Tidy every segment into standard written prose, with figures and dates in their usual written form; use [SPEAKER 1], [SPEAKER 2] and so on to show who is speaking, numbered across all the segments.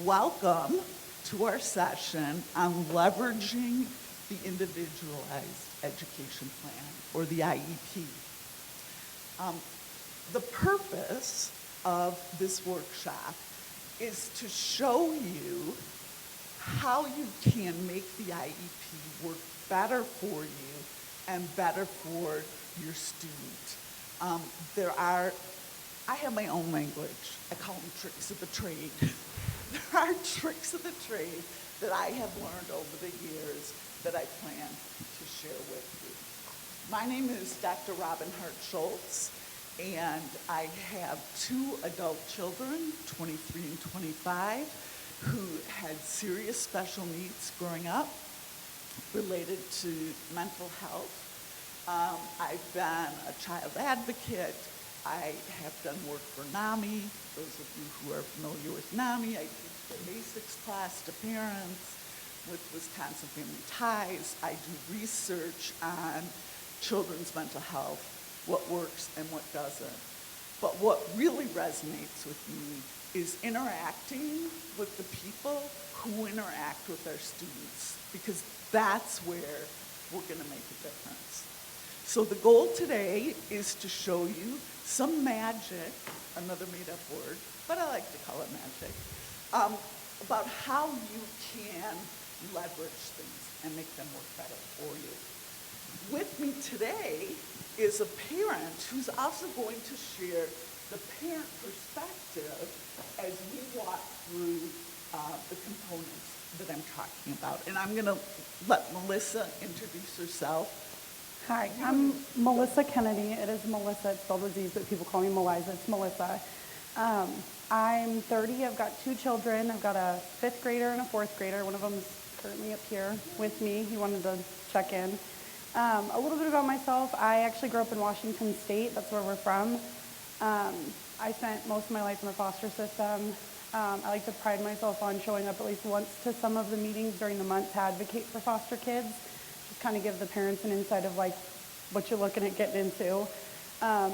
[SPEAKER 1] Welcome to our session on leveraging the Individualized Education Plan, or the IEP. The purpose of this workshop is to show you how you can make the IEP work better for you and better for your student. I have my own language. I call them tricks of the trade. There are tricks of the trade that I have learned over the years that I plan to share with you. My name is Dr. Robyn Schultz, and I have two adult children, 23 and 25, who had serious special needs growing up related to mental health. I've been a child advocate. I have done work for NAMI. Those of you who are familiar with NAMI, I teach the basics class to parents with Wisconsin Family Ties. I do research on children's mental health, what works and what doesn't. But what really resonates with me is interacting with the people who interact with our students, because that's where we're going to make a difference. So the goal today is to show you some magic, another made-up word, but I like to call it magic, about how you can leverage things and make them work better for you. With me today is a parent who's also going to share the parent perspective as we walk through the components that I'm talking about. And I'm going to let Melissa introduce herself.
[SPEAKER 2] Hi, I'm Melissa Kennedy. It is Melissa. It's spelled with Z's, but people call me Meliza. It's Melissa. I'm 30. I've got two children. I've got a fifth grader and a fourth grader. One of them is currently up here with me. He wanted to check in. A little bit about myself. I actually grew up in Washington State. That's where we're from. I spent most of my life in the foster system. I like to pride myself on showing up at least once to some of the meetings during the month to advocate for foster kids. Just kind of give the parents an insight of like what you're looking at getting into. I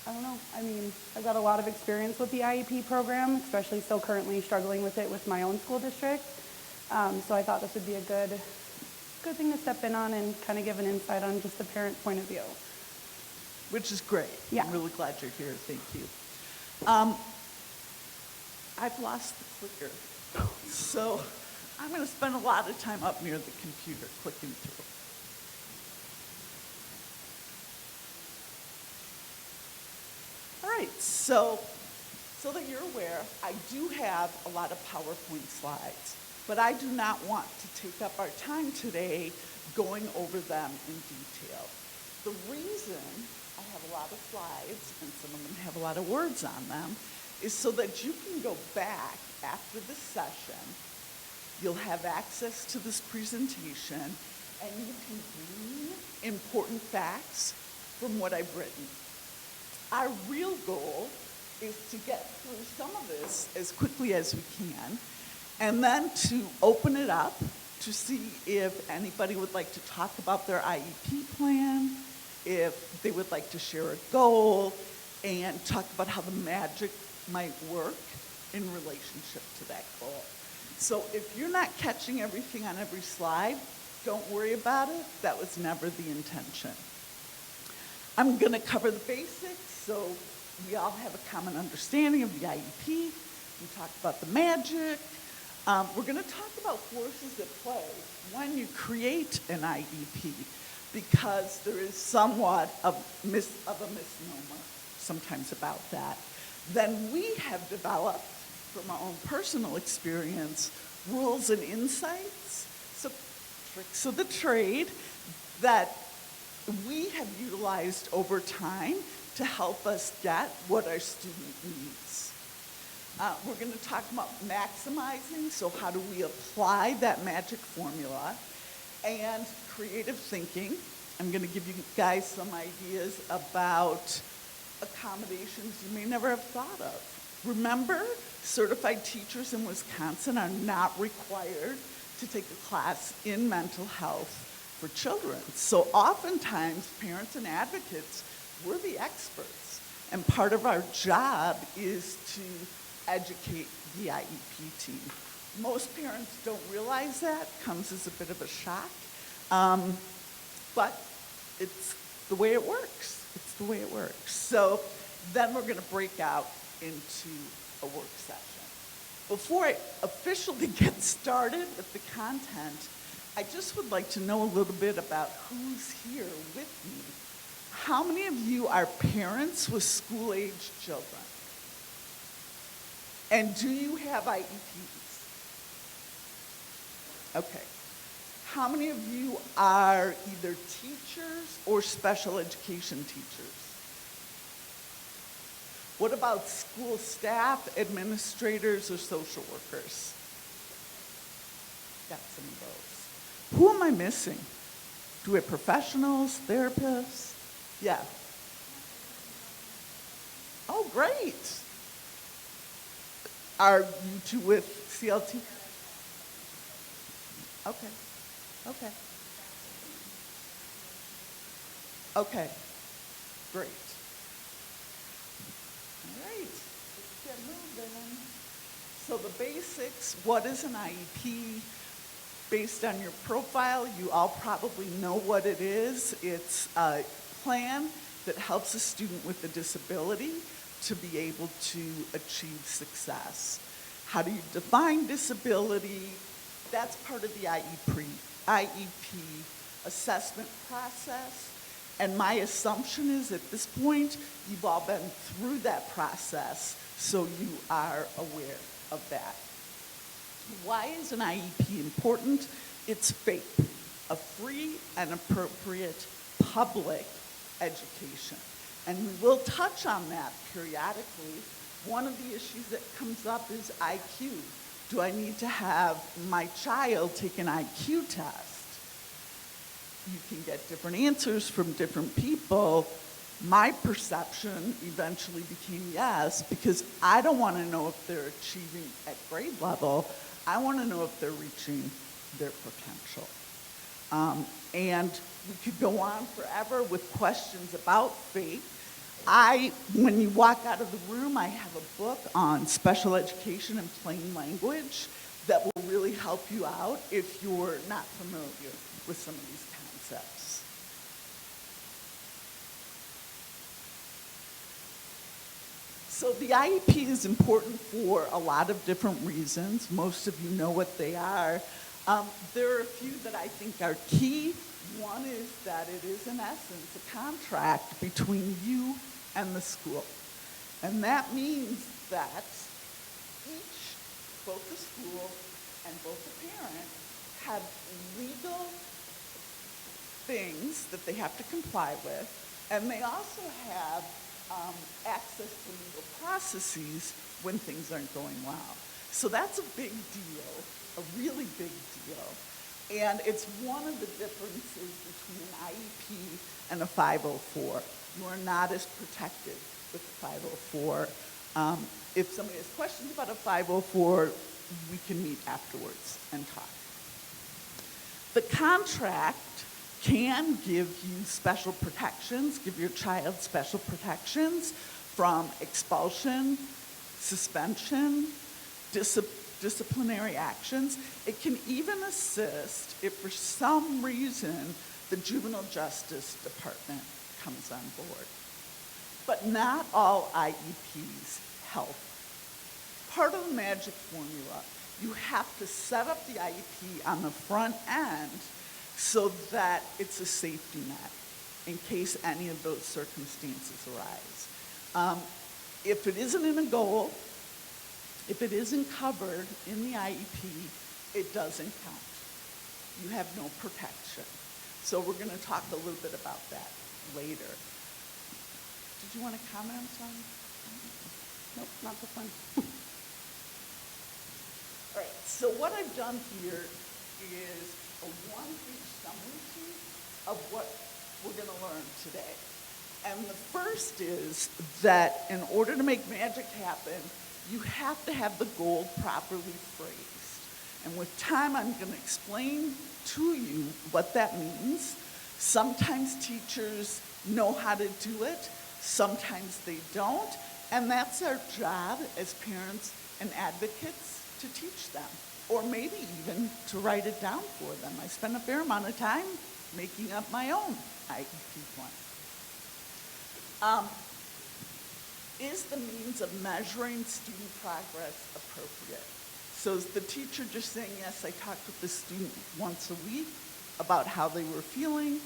[SPEAKER 2] don't know. I mean, I've got a lot of experience with the IEP program, especially still currently struggling with it with my own school district. So I thought this would be a good thing to step in on and kind of give an insight on just the parent point of view.
[SPEAKER 1] Which is great.
[SPEAKER 2] Yeah.
[SPEAKER 1] I'm really glad you're here. Thank you. I've lost the clicker. So I'm going to spend a lot of time up near the computer clicking through. All right, so that you're aware, I do have a lot of PowerPoint slides, but I do not want to take up our time today going over them in detail. The reason I have a lot of slides, and some of them have a lot of words on them, is so that you can go back after the session. You'll have access to this presentation, and you can glean important facts from what I've written. Our real goal is to get through some of this as quickly as we can, and then to open it up to see if anybody would like to talk about their IEP plan, if they would like to share a goal, and talk about how the magic might work in relationship to that goal. So if you're not catching everything on every slide, don't worry about it. That was never the intention. I'm going to cover the basics so we all have a common understanding of the IEP. We talk about the magic. We're going to talk about forces at play when you create an IEP, because there is somewhat of a misnomer sometimes about that. Then we have developed, from our own personal experience, rules and insights, so tricks of the trade that we have utilized over time to help us get what our student needs. We're going to talk about maximizing, so how do we apply that magic formula, and creative thinking. I'm going to give you guys some ideas about accommodations you may never have thought of. Remember, certified teachers in Wisconsin are not required to take a class in mental health for children. So oftentimes, parents and advocates, we're the experts. And part of our job is to educate the IEP team. Most parents don't realize that, comes as a bit of a shock, but it's the way it works. It's the way it works. So then we're going to break out into a work session. Before I officially get started with the content, I just would like to know a little bit about who's here with me. How many of you are parents with school-aged children? And do you have IEPs? Okay. How many of you are either teachers or special education teachers? What about school staff, administrators, or social workers? Got some of those. Who am I missing? Do we have professionals, therapists? Yeah. Oh, great. Are you two with CLT? Okay. Okay. Okay. Great. All right. Let's get moving. So the basics, what is an IEP? Based on your profile, you all probably know what it is. It's a plan that helps a student with a disability to be able to achieve success. How do you define disability? That's part of the IEP assessment process. And my assumption is at this point, you've all been through that process, so you are aware of that. Why is an IEP important? It's FAPE, a free and appropriate public education. And we will touch on that periodically. One of the issues that comes up is IQ. Do I need to have my child take an IQ test? You can get different answers from different people. My perception eventually became yes, because I don't want to know if they're achieving at grade level. I want to know if they're reaching their potential. And we could go on forever with questions about FAPE. When you walk out of the room, I have a book on special education in plain language that will really help you out if you're not familiar with some of these concepts. So the IEP is important for a lot of different reasons. Most of you know what they are. There are a few that I think are key. One is that it is, in essence, a contract between you and the school. And that means that both the school and both the parent, have legal things that they have to comply with, and they also have access to legal processes when things aren't going well. So that's a big deal, a really big deal. And it's one of the differences between an IEP and a 504. You are not as protected with the 504. If somebody has questions about a 504, we can meet afterwards and talk. The contract can give you special protections, give your child special protections from expulsion, suspension, disciplinary actions. It can even assist if for some reason the Juvenile Justice Department comes on board. But not all IEPs help. Part of the magic formula, you have to set up the IEP on the front end so that it's a safety net in case any of those circumstances arise. If it isn't in a goal, if it isn't covered in the IEP, it doesn't count. You have no protection. So we're going to talk a little bit about that later. Did you want to comment on? Nope, not this one. All right, so what I've done here is a one-page summary sheet of what we're going to learn today. And the first is that in order to make magic happen, you have to have the goal properly phrased. And with time, I'm going to explain to you what that means. Sometimes teachers know how to do it, sometimes they don't, And that's our job as parents and advocates to teach them, or maybe even to write it down for them. I spend a fair amount of time making up my own IEP plan. Is the means of measuring student progress appropriate? So is the teacher just saying, yes, I talked with the student once a week about how they were feeling,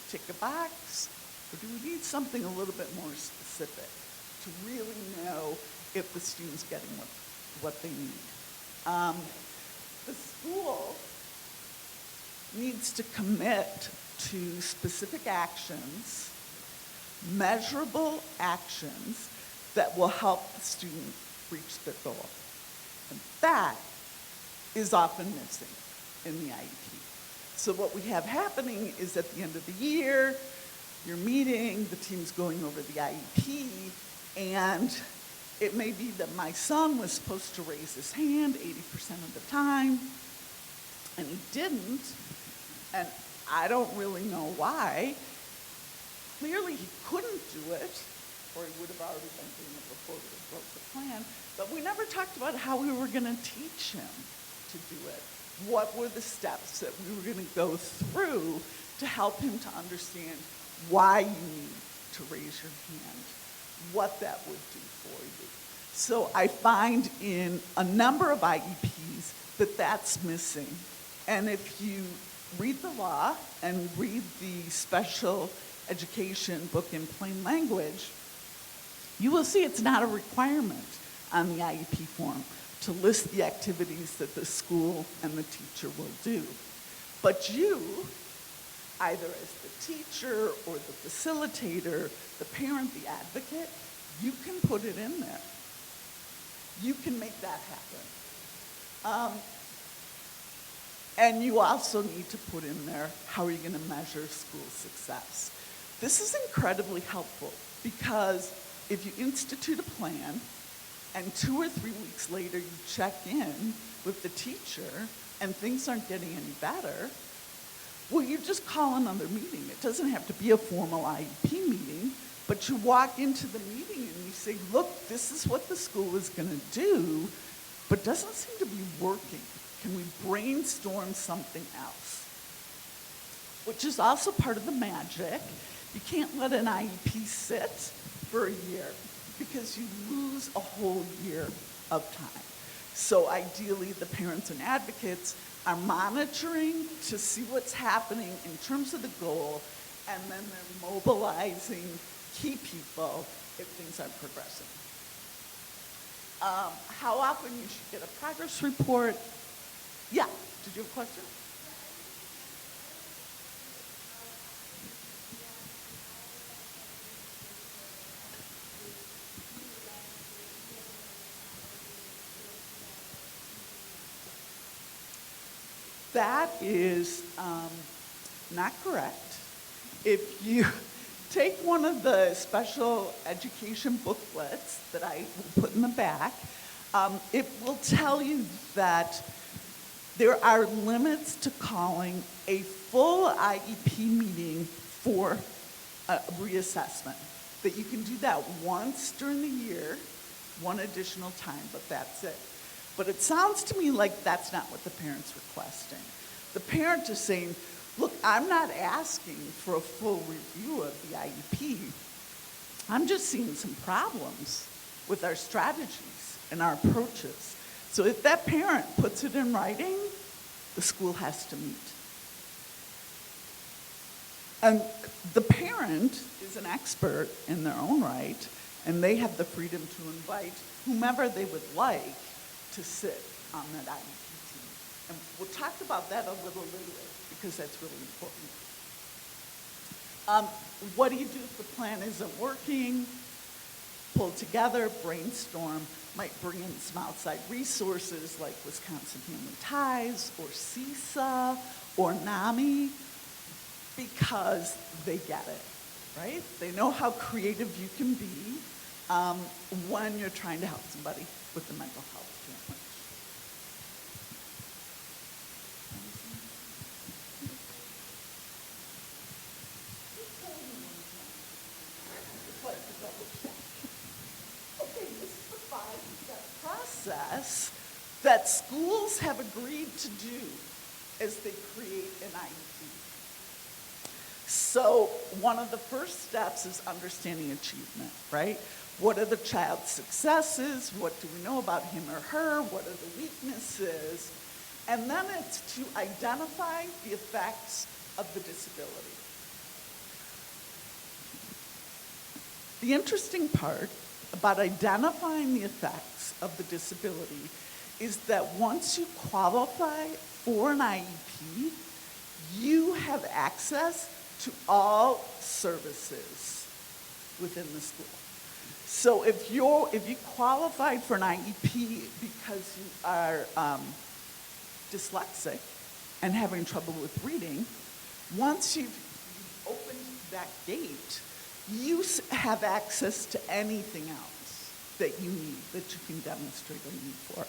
[SPEAKER 1] tick a box, or do we need something a little bit more specific to really know if the student's getting what they need? The school needs to commit to specific actions, measurable actions that will help the student reach their goal. And that is often missing in the IEP. So what we have happening is at the end of the year, you're meeting, the team's going over the IEP, and it may be that my son was supposed to raise his hand 80% of the time, and he didn't, and I don't really know why. Clearly he couldn't do it, or he would have already been doing it before we wrote the plan, but we never talked about how we were going to teach him to do it. What were the steps that we were going to go through to help him to understand why you need to raise your hand, what that would do for you. So I find in a number of IEPs that that's missing. And if you read the law and read the special education book in plain language, you will see it's not a requirement on the IEP form to list the activities that the school and the teacher will do. But you, either as the teacher or the facilitator, the parent, the advocate, you can put it in there. You can make that happen. And you also need to put in there, how are you going to measure school success? This is incredibly helpful because if you institute a plan and 2 or 3 weeks later you check in with the teacher and things aren't getting any better, well, you just call another meeting. It doesn't have to be a formal IEP meeting, but you walk into the meeting and you say, look, this is what the school is going to do, but doesn't seem to be working. Can we brainstorm something else? Which is also part of the magic. You can't let an IEP sit for a year because you lose a whole year of time. So ideally, the parents and advocates are monitoring to see what's happening in terms of the goal, and then they're mobilizing key people if things aren't progressing. How often you should get a progress report? Yeah, did you have a question? That is not correct. If you take one of the special education booklets that I will put in the back, it will tell you that there are limits to calling a full IEP meeting for a reassessment. That you can do that once during the year, one additional time, but that's it. But it sounds to me like that's not what the parent's requesting. The parent is saying, look, I'm not asking for a full review of the IEP. I'm just seeing some problems with our strategies and our approaches. So if that parent puts it in writing, the school has to meet. And the parent is an expert in their own right, and they have the freedom to invite whomever they would like to sit on that IEP team. And we'll talk about that a little later because that's really important. What do you do if the plan isn't working? Pull together, brainstorm, might bring in some outside resources like Wisconsin Family Ties or CISA or NAMI because they get it, right? They know how creative you can be when you're trying to help somebody with the mental health challenge. Okay, process that schools have agreed to do as they create an IEP. So one of the first steps is understanding achievement, right? What are the child's successes? What do we know about him or her? What are the weaknesses? And then it's to identify the effects of the disability. The interesting part about identifying the effects of the disability is that once you qualify for an IEP, you have access to all services within the school. So if you qualified for an IEP because you are dyslexic and having trouble with reading, once you've opened that gate, you have access to anything else that you need, that you can demonstrate a need for.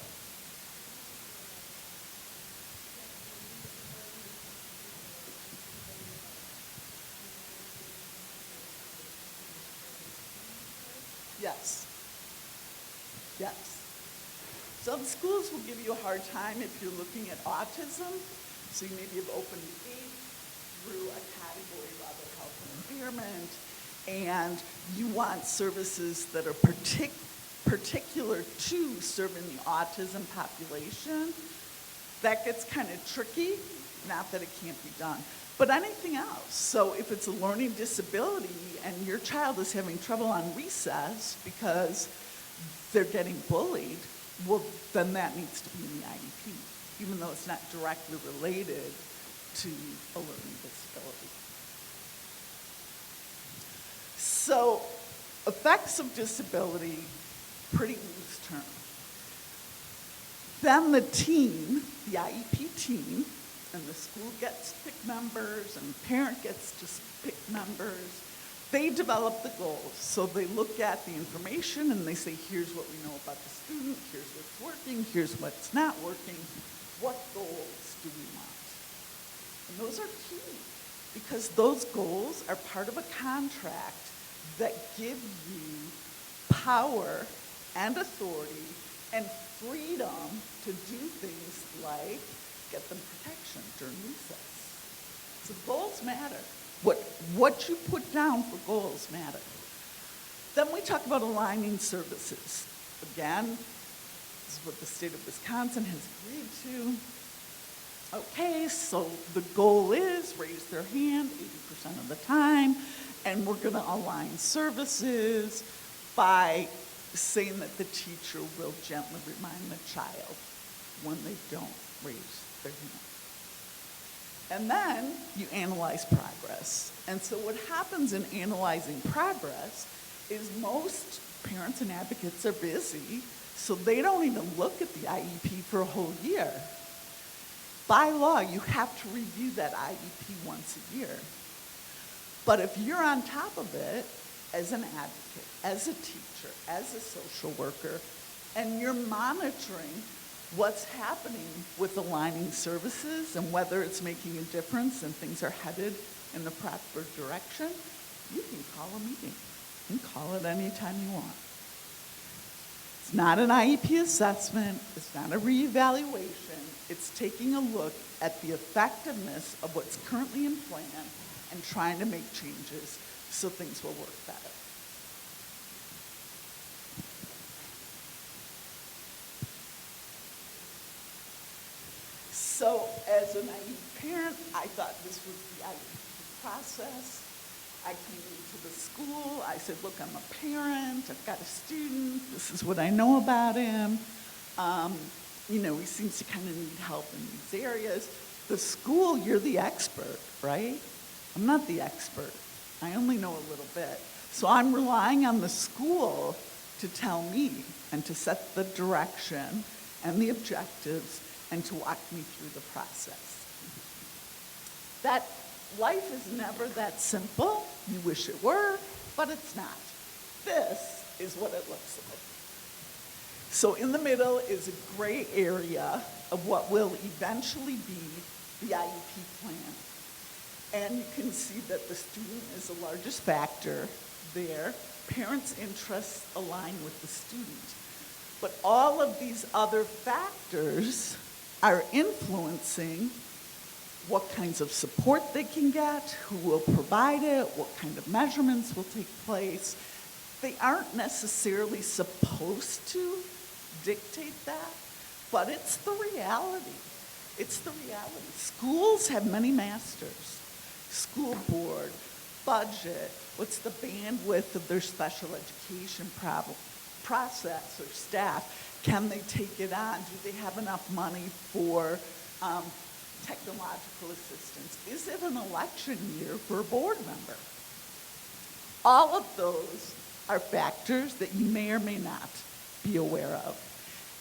[SPEAKER 1] Yes. Yes. Some schools will give you a hard time if you're looking at autism. So you maybe have opened the gate through a category of other health and environment, and you want services that are particular to serving the autism population. That gets kind of tricky, not that it can't be done. But anything else. So if it's a learning disability and your child is having trouble on recess because they're getting bullied, well, then that needs to be in the IEP, even though it's not directly related to a learning disability. So effects of disability, pretty loose term. Then the team, the IEP team, and the school gets to pick members, and the parent gets to pick members. They develop the goals. So they look at the information and they say, here's what we know about the student, here's what's working, here's what's not working. What goals do we want? And those are key, because those goals are part of a contract that give you power and authority and freedom to do things like get them protection during recess. So goals matter. What you put down for goals matter. Then we talk about aligning services. Again, this is what the state of Wisconsin has agreed to. Okay, so the goal is raise their hand 80% of the time, and we're going to align services by saying that the teacher will gently remind the child when they don't raise their hand. And then you analyze progress. And so what happens in analyzing progress is most parents and advocates are busy, so they don't even look at the IEP for a whole year. By law, you have to review that IEP once a year. But if you're on top of it as an advocate, as a teacher, as a social worker, and you're monitoring what's happening with aligning services and whether it's making a difference and things are headed in the proper direction, you can call a meeting. You can call it anytime you want. It's not an IEP assessment. It's not a reevaluation. It's taking a look at the effectiveness of what's currently in plan and trying to make changes so things will work better. So as an IEP parent, I thought this was the IEP process. I came into the school, I said, look, I'm a parent, I've got a student, this is what I know about him. He seems to kind of need help in these areas. The school, you're the expert, right? I'm not the expert. I only know a little bit. So I'm relying on the school to tell me and to set the direction and the objectives and to walk me through the process. That life is never that simple. You wish it were, but it's not. This is what it looks like. So in the middle is a gray area of what will eventually be the IEP plan. And you can see that the student is the largest factor there. Parents' interests align with the student. But all of these other factors are influencing what kinds of support they can get, who will provide it, what kind of measurements will take place. They aren't necessarily supposed to dictate that, but it's the reality. It's the reality. Schools have many masters. School board, budget, what's the bandwidth of their special education process or staff? Can they take it on? Do they have enough money for technological assistance? Is it an election year for a board member? All of those are factors that you may or may not be aware of.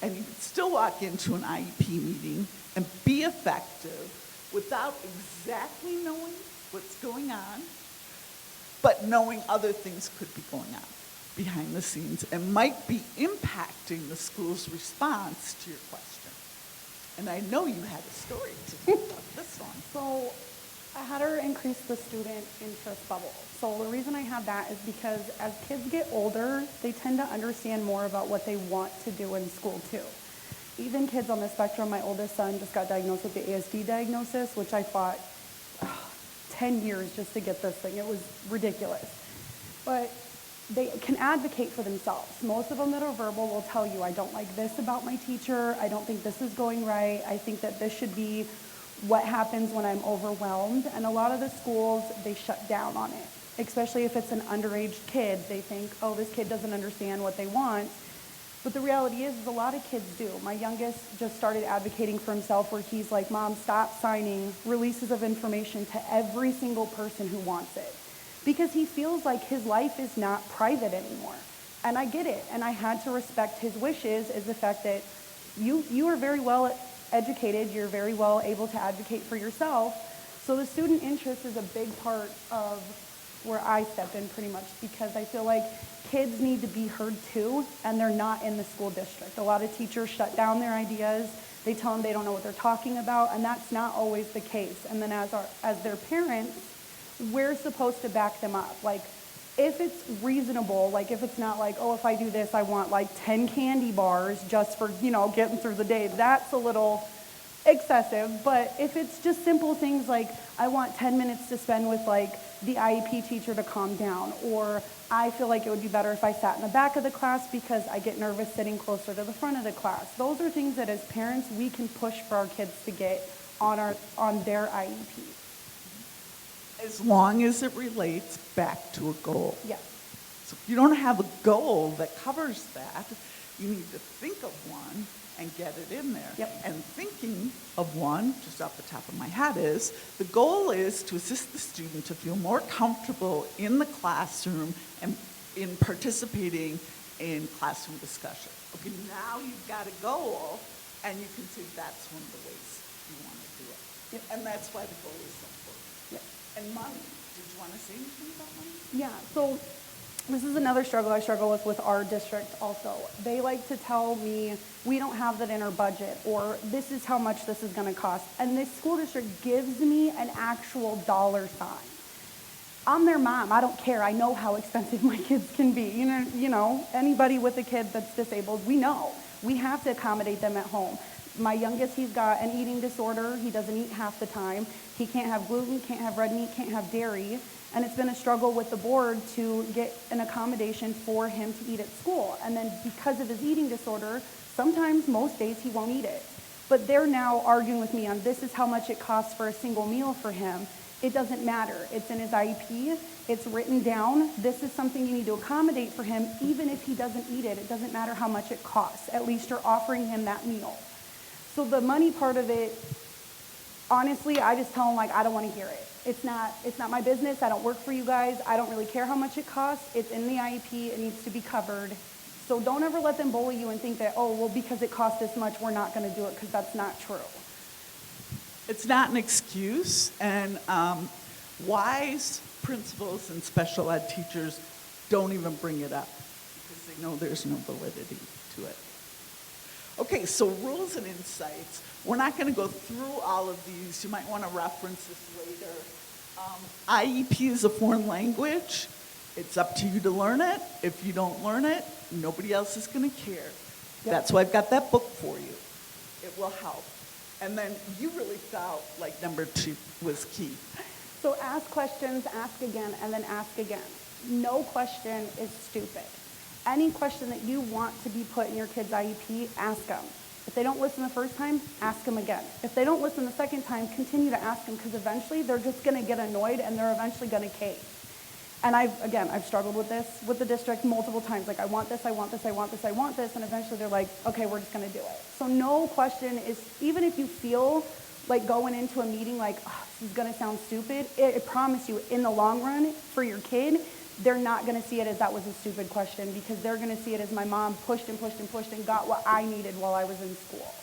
[SPEAKER 1] And you can still walk into an IEP meeting and be effective without exactly knowing what's going on, but knowing other things could be going on behind the scenes and might be impacting the school's response to your question. And I know you had a story to tell about this one.
[SPEAKER 2] So I had her increase the student interest bubble. So the reason I had that is because as kids get older, they tend to understand more about what they want to do in school too. Even kids on the spectrum, my oldest son just got diagnosed with the ASD diagnosis, which I fought 10 years just to get this thing. It was ridiculous. But they can advocate for themselves. Most of them that are verbal will tell you, I don't like this about my teacher. I don't think this is going right. I think that this should be what happens when I'm overwhelmed. And a lot of the schools, they shut down on it, especially if it's an underage kid. They think, oh, this kid doesn't understand what they want. But the reality is a lot of kids do. My youngest just started advocating for himself where he's like, Mom, stop signing releases of information to every single person who wants it. Because he feels like his life is not private anymore. And I get it. And I had to respect his wishes, is the fact that you are very well educated, you're very well able to advocate for yourself. So the student interest is a big part of where I step in pretty much, because I feel like kids need to be heard too, and they're not in the school district. A lot of teachers shut down their ideas. They tell them they don't know what they're talking about, and that's not always the case. And then as their parents, we're supposed to back them up. Like, if it's reasonable, like if it's not like, oh, if I do this, I want like 10 candy bars just for, getting through the day, that's a little excessive. But if it's just simple things like, I want 10 minutes to spend with like the IEP teacher to calm down, or I feel like it would be better if I sat in the back of the class because I get nervous sitting closer to the front of the class. Those are things that as parents, we can push for our kids to get on their IEP.
[SPEAKER 1] As long as it relates back to a goal.
[SPEAKER 2] Yes.
[SPEAKER 1] So if you don't have a goal that covers that, you need to think of one and get it in there.
[SPEAKER 2] Yep.
[SPEAKER 1] And thinking of one, just off the top of my head, is the goal is to assist the student to feel more comfortable in the classroom and in participating in classroom discussion. Okay, now you've got a goal, and you can see that's one of the ways you want to do it.
[SPEAKER 2] Yep.
[SPEAKER 1] And that's why the goal is so important.
[SPEAKER 2] Yep.
[SPEAKER 1] And money. Did you want to say anything about money?
[SPEAKER 2] Yeah, so this is another struggle I struggle with our district also. They like to tell me, we don't have that in our budget, or this is how much this is going to cost. And this school district gives me an actual dollar sign. I'm their mom. I don't care. I know how expensive my kids can be. Anybody with a kid that's disabled, we know. We have to accommodate them at home. My youngest, he's got an eating disorder. He doesn't eat half the time. He can't have gluten, can't have red meat, can't have dairy. And it's been a struggle with the board to get an accommodation for him to eat at school. And then because of his eating disorder, sometimes, most days, he won't eat it. But they're now arguing with me on this is how much it costs for a single meal for him. It doesn't matter. It's in his IEP. It's written down. This is something you need to accommodate for him. Even if he doesn't eat it, it doesn't matter how much it costs. At least you're offering him that meal. So the money part of it, honestly, I just tell him, I don't want to hear it. It's not my business. I don't work for you guys. I don't really care how much it costs. It's in the IEP. It needs to be covered. So don't ever let them bully you and think that, oh, well, because it costs this much, we're not going to do it, because that's not true.
[SPEAKER 1] It's not an excuse, and wise principals and special ed teachers don't even bring it up because they know there's no validity to it. Okay, so rules and insights. We're not going to go through all of these. You might want to reference this later. IEP is a foreign language. It's up to you to learn it. If you don't learn it, nobody else is going to care.
[SPEAKER 2] Yep.
[SPEAKER 1] That's why I've got that book for you. It will help. And then you really felt like number 2 was key.
[SPEAKER 2] So ask questions, ask again, and then ask again. No question is stupid. Any question that you want to be put in your kid's IEP, ask them. If they don't listen the first time, ask them again. If they don't listen the second time, continue to ask them, because eventually they're just going to get annoyed and they're eventually going to cave. And I've struggled with this with the district multiple times. Like, I want this, I want this, I want this, I want this, and eventually they're like, okay, we're just going to do it. So no question is, even if you feel like going into a meeting like, oh, this is going to sound stupid, I promise you, in the long run, for your kid, they're not going to see it as that was a stupid question, because they're going to see it as my mom pushed and pushed and pushed and got what I needed while I was in school.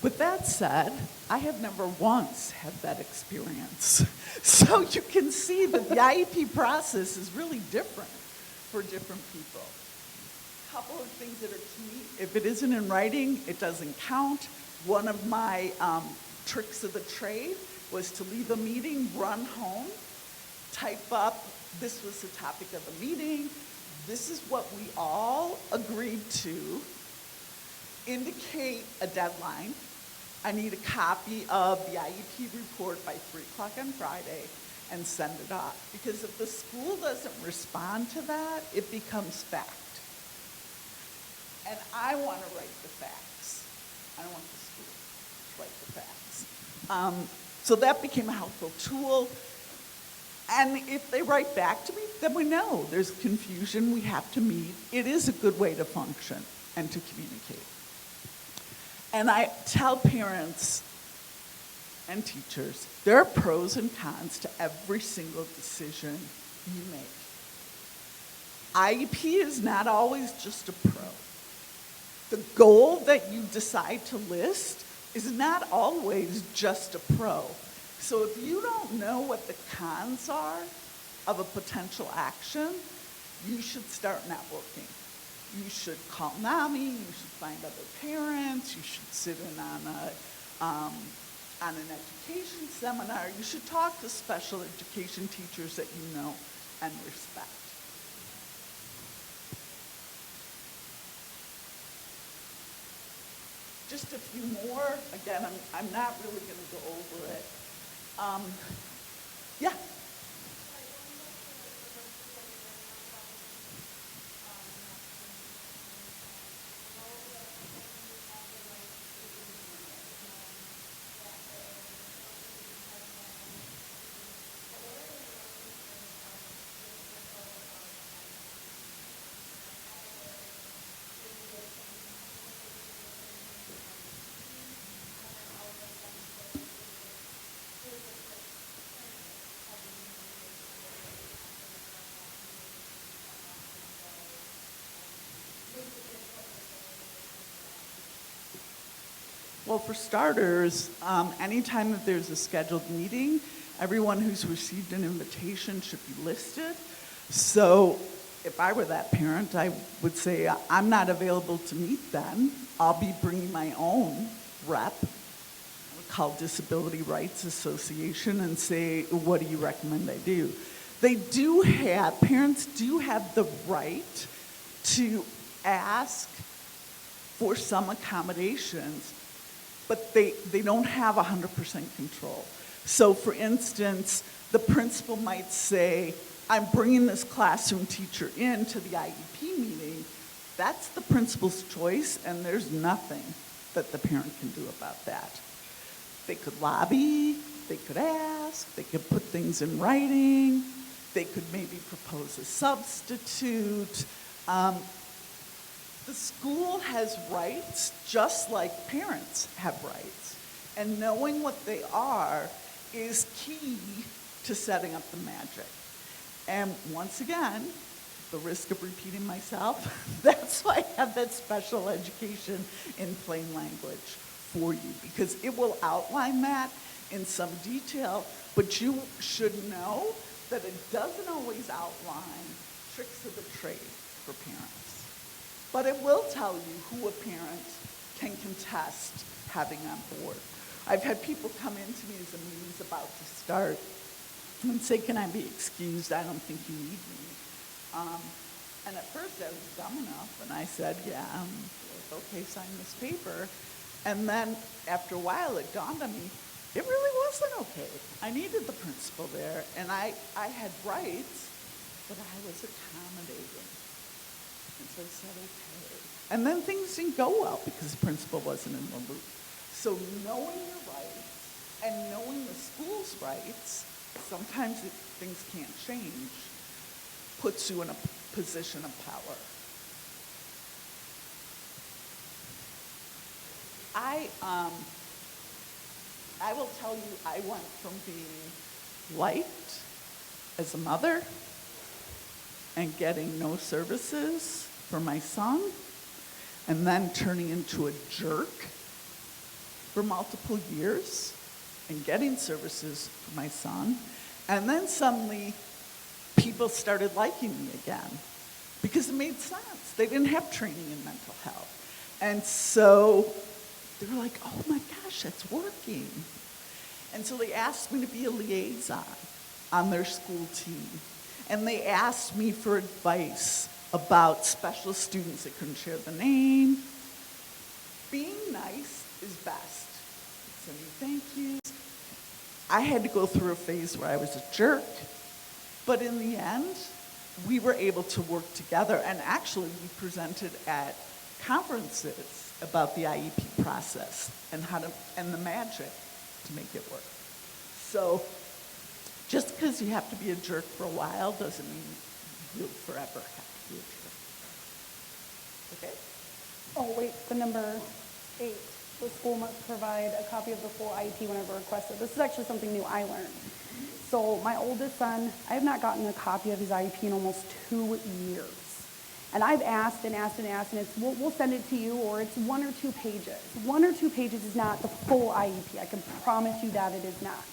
[SPEAKER 1] With that said, I have never once had that experience. So you can see that the IEP process is really different for different people. A couple of things that are key. If it isn't in writing, it doesn't count. One of my tricks of the trade was to leave a meeting, run home, type up, this was the topic of the meeting, this is what we all agreed to, indicate a deadline. I need a copy of the IEP report by 3 o'clock on Friday and send it off. Because if the school doesn't respond to that, it becomes fact. And I want to write the facts. I don't want the school to write the facts. So that became a helpful tool. And if they write back to me, then we know there's confusion, we have to meet. It is a good way to function and to communicate. And I tell parents and teachers, there are pros and cons to every single decision you make. IEP is not always just a pro. The goal that you decide to list is not always just a pro. So if you don't know what the cons are of a potential action, you should start networking. You should call NAMI, you should find other parents, you should sit in on an education seminar, you should talk to special education teachers that you know and respect. Just a few more. Again, I'm not really going to go over it. Yeah. Well, for starters, anytime that there's a scheduled meeting, everyone who's received an invitation should be listed. So if I were that parent, I would say, I'm not available to meet then. I'll be bringing my own rep, call Disability Rights Association, and say, what do you recommend I do? Parents do have the right to ask for some accommodations, but they don't have 100% control. So for instance, the principal might say, I'm bringing this classroom teacher in to the IEP meeting. That's the principal's choice, and there's nothing that the parent can do about that. They could lobby, they could ask, they could put things in writing, they could maybe propose a substitute. The school has rights just like parents have rights. And knowing what they are is key to setting up the magic. And once again, the risk of repeating myself, that's why I have that special education in plain language for you, because it will outline that in some detail, but you should know that it doesn't always outline tricks of the trade for parents. But it will tell you who a parent can contest having on board. I've had people come into me as the meeting's about to start and say, can I be excused? I don't think you need me. And at first I was dumb enough, and I said, yeah, okay, sign this paper. And then after a while, it dawned on me, it really wasn't okay. I needed the principal there, and I had rights, but I was accommodating. And so I said, okay. And then things didn't go well because the principal wasn't in the loop. So knowing your rights and knowing the school's rights, sometimes things can't change, puts you in a position of power. I will tell you, I went from being liked as a mother and getting no services for my son, and then turning into a jerk for multiple years and getting services for my son. And then suddenly people started liking me again because it made sense. They didn't have training in mental health. And so they were like, oh my gosh, that's working. And so they asked me to be a liaison on their school team. And they asked me for advice about special students that couldn't share the name. Being nice is best. Sending thank yous. I had to go through a phase where I was a jerk, but in the end, we were able to work together, and actually we presented at conferences about the IEP process and and the magic to make it work. So just because you have to be a jerk for a while doesn't mean you'll forever have to be a jerk. Okay?
[SPEAKER 2] Oh, wait, the number 8. The school must provide a copy of the full IEP whenever requested. This is actually something new I learned. So my oldest son, I have not gotten a copy of his IEP in almost 2 years. And I've asked and asked and asked, and it's, we'll send it to you, or it's 1 or 2 pages. 1 or 2 pages is not the full IEP. I can promise you that it is not.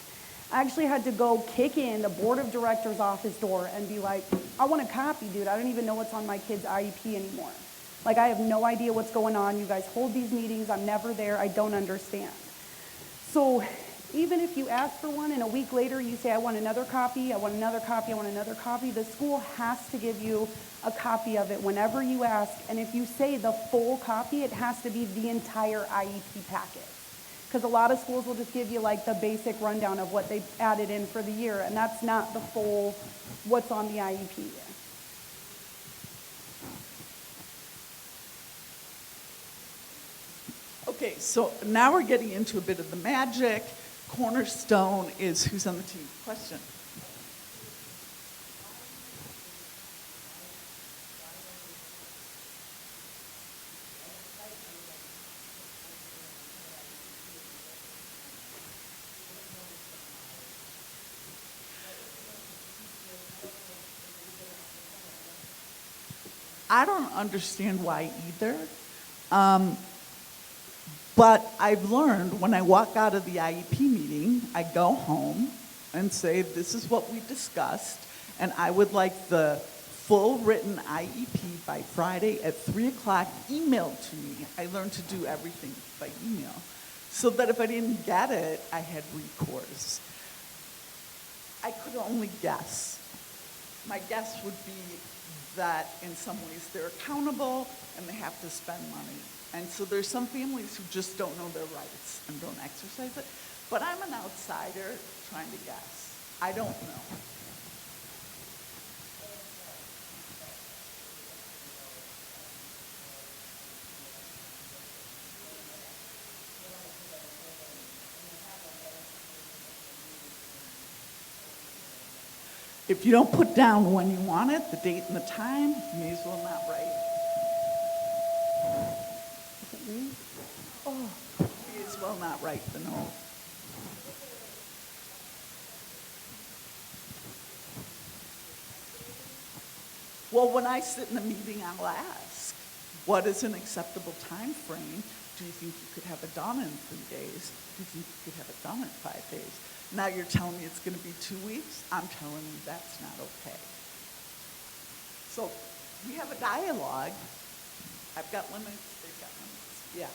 [SPEAKER 2] I actually had to go kick in the board of directors' office door and be like, I want a copy, dude. I don't even know what's on my kid's IEP anymore. Like, I have no idea what's going on. You guys hold these meetings. I'm never there. I don't understand. So even if you ask for one and a week later you say, I want another copy, I want another copy, I want another copy, the school has to give you a copy of it whenever you ask. And if you say the full copy, it has to be the entire IEP packet. Because a lot of schools will just give you like the basic rundown of what they added in for the year, and that's not the full what's on the IEP.
[SPEAKER 1] Okay, so now we're getting into a bit of the magic. Cornerstone is who's on the team. Question. I don't understand why either. But I've learned when I walk out of the IEP meeting, I go home and say, this is what we discussed, and I would like the full written IEP by Friday at 3 o'clock emailed to me. I learned to do everything by email, so that if I didn't get it, I had recourse. I could only guess. My guess would be that in some ways they're accountable and they have to spend money. And so there's some families who just don't know their rights and don't exercise it. But I'm an outsider trying to guess. I don't know. If you don't put down when you want it, the date and the time, you may as well not write. Oh, you may as well not write the note. Well, when I sit in a meeting, I'll ask, what is an acceptable time frame? Do you think you could have it done in 3 days? Do you think you could have it done in 5 days? Now you're telling me it's going to be 2 weeks? I'm telling you that's not okay. So we have a dialogue. I've got limits, they've got limits. Yeah.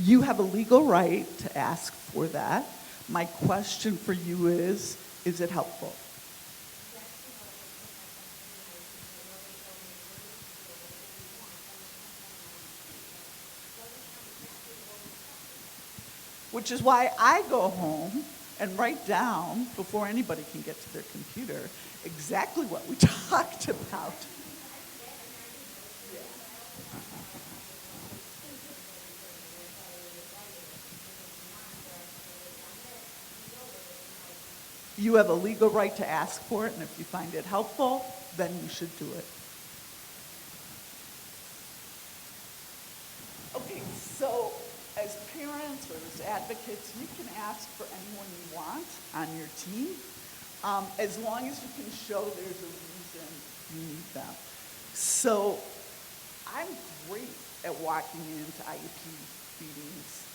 [SPEAKER 1] You have a legal right to ask for that. My question for you is it helpful? Which is why I go home and write down, before anybody can get to their computer, exactly what we talked about. You have a legal right to ask for it, and if you find it helpful, then you should do it. Okay, so as parents or as advocates, you can ask for anyone you want on your team, as long as you can show there's a reason you need them. So I'm great at walking into IEP meetings,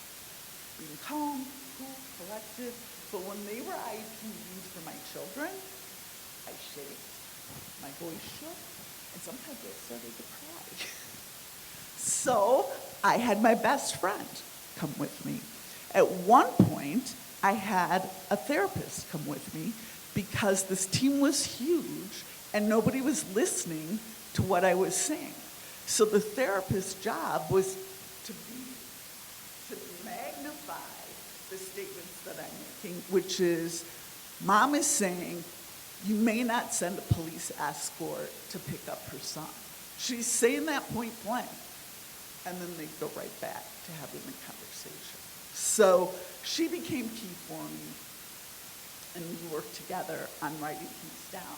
[SPEAKER 1] being calm, cool, collected, but when they were IEP meetings for my children, I shaked, my voice shook, and sometimes I started to cry. So I had my best friend come with me. At one point, I had a therapist come with me because this team was huge and nobody was listening to what I was saying. So the therapist's job was to magnify the statements that I'm making, which is, Mom is saying, you may not send a police escort to pick up her son. She's saying that point blank. And then they go right back to having the conversation. So she became key for me, and we worked together on writing things down.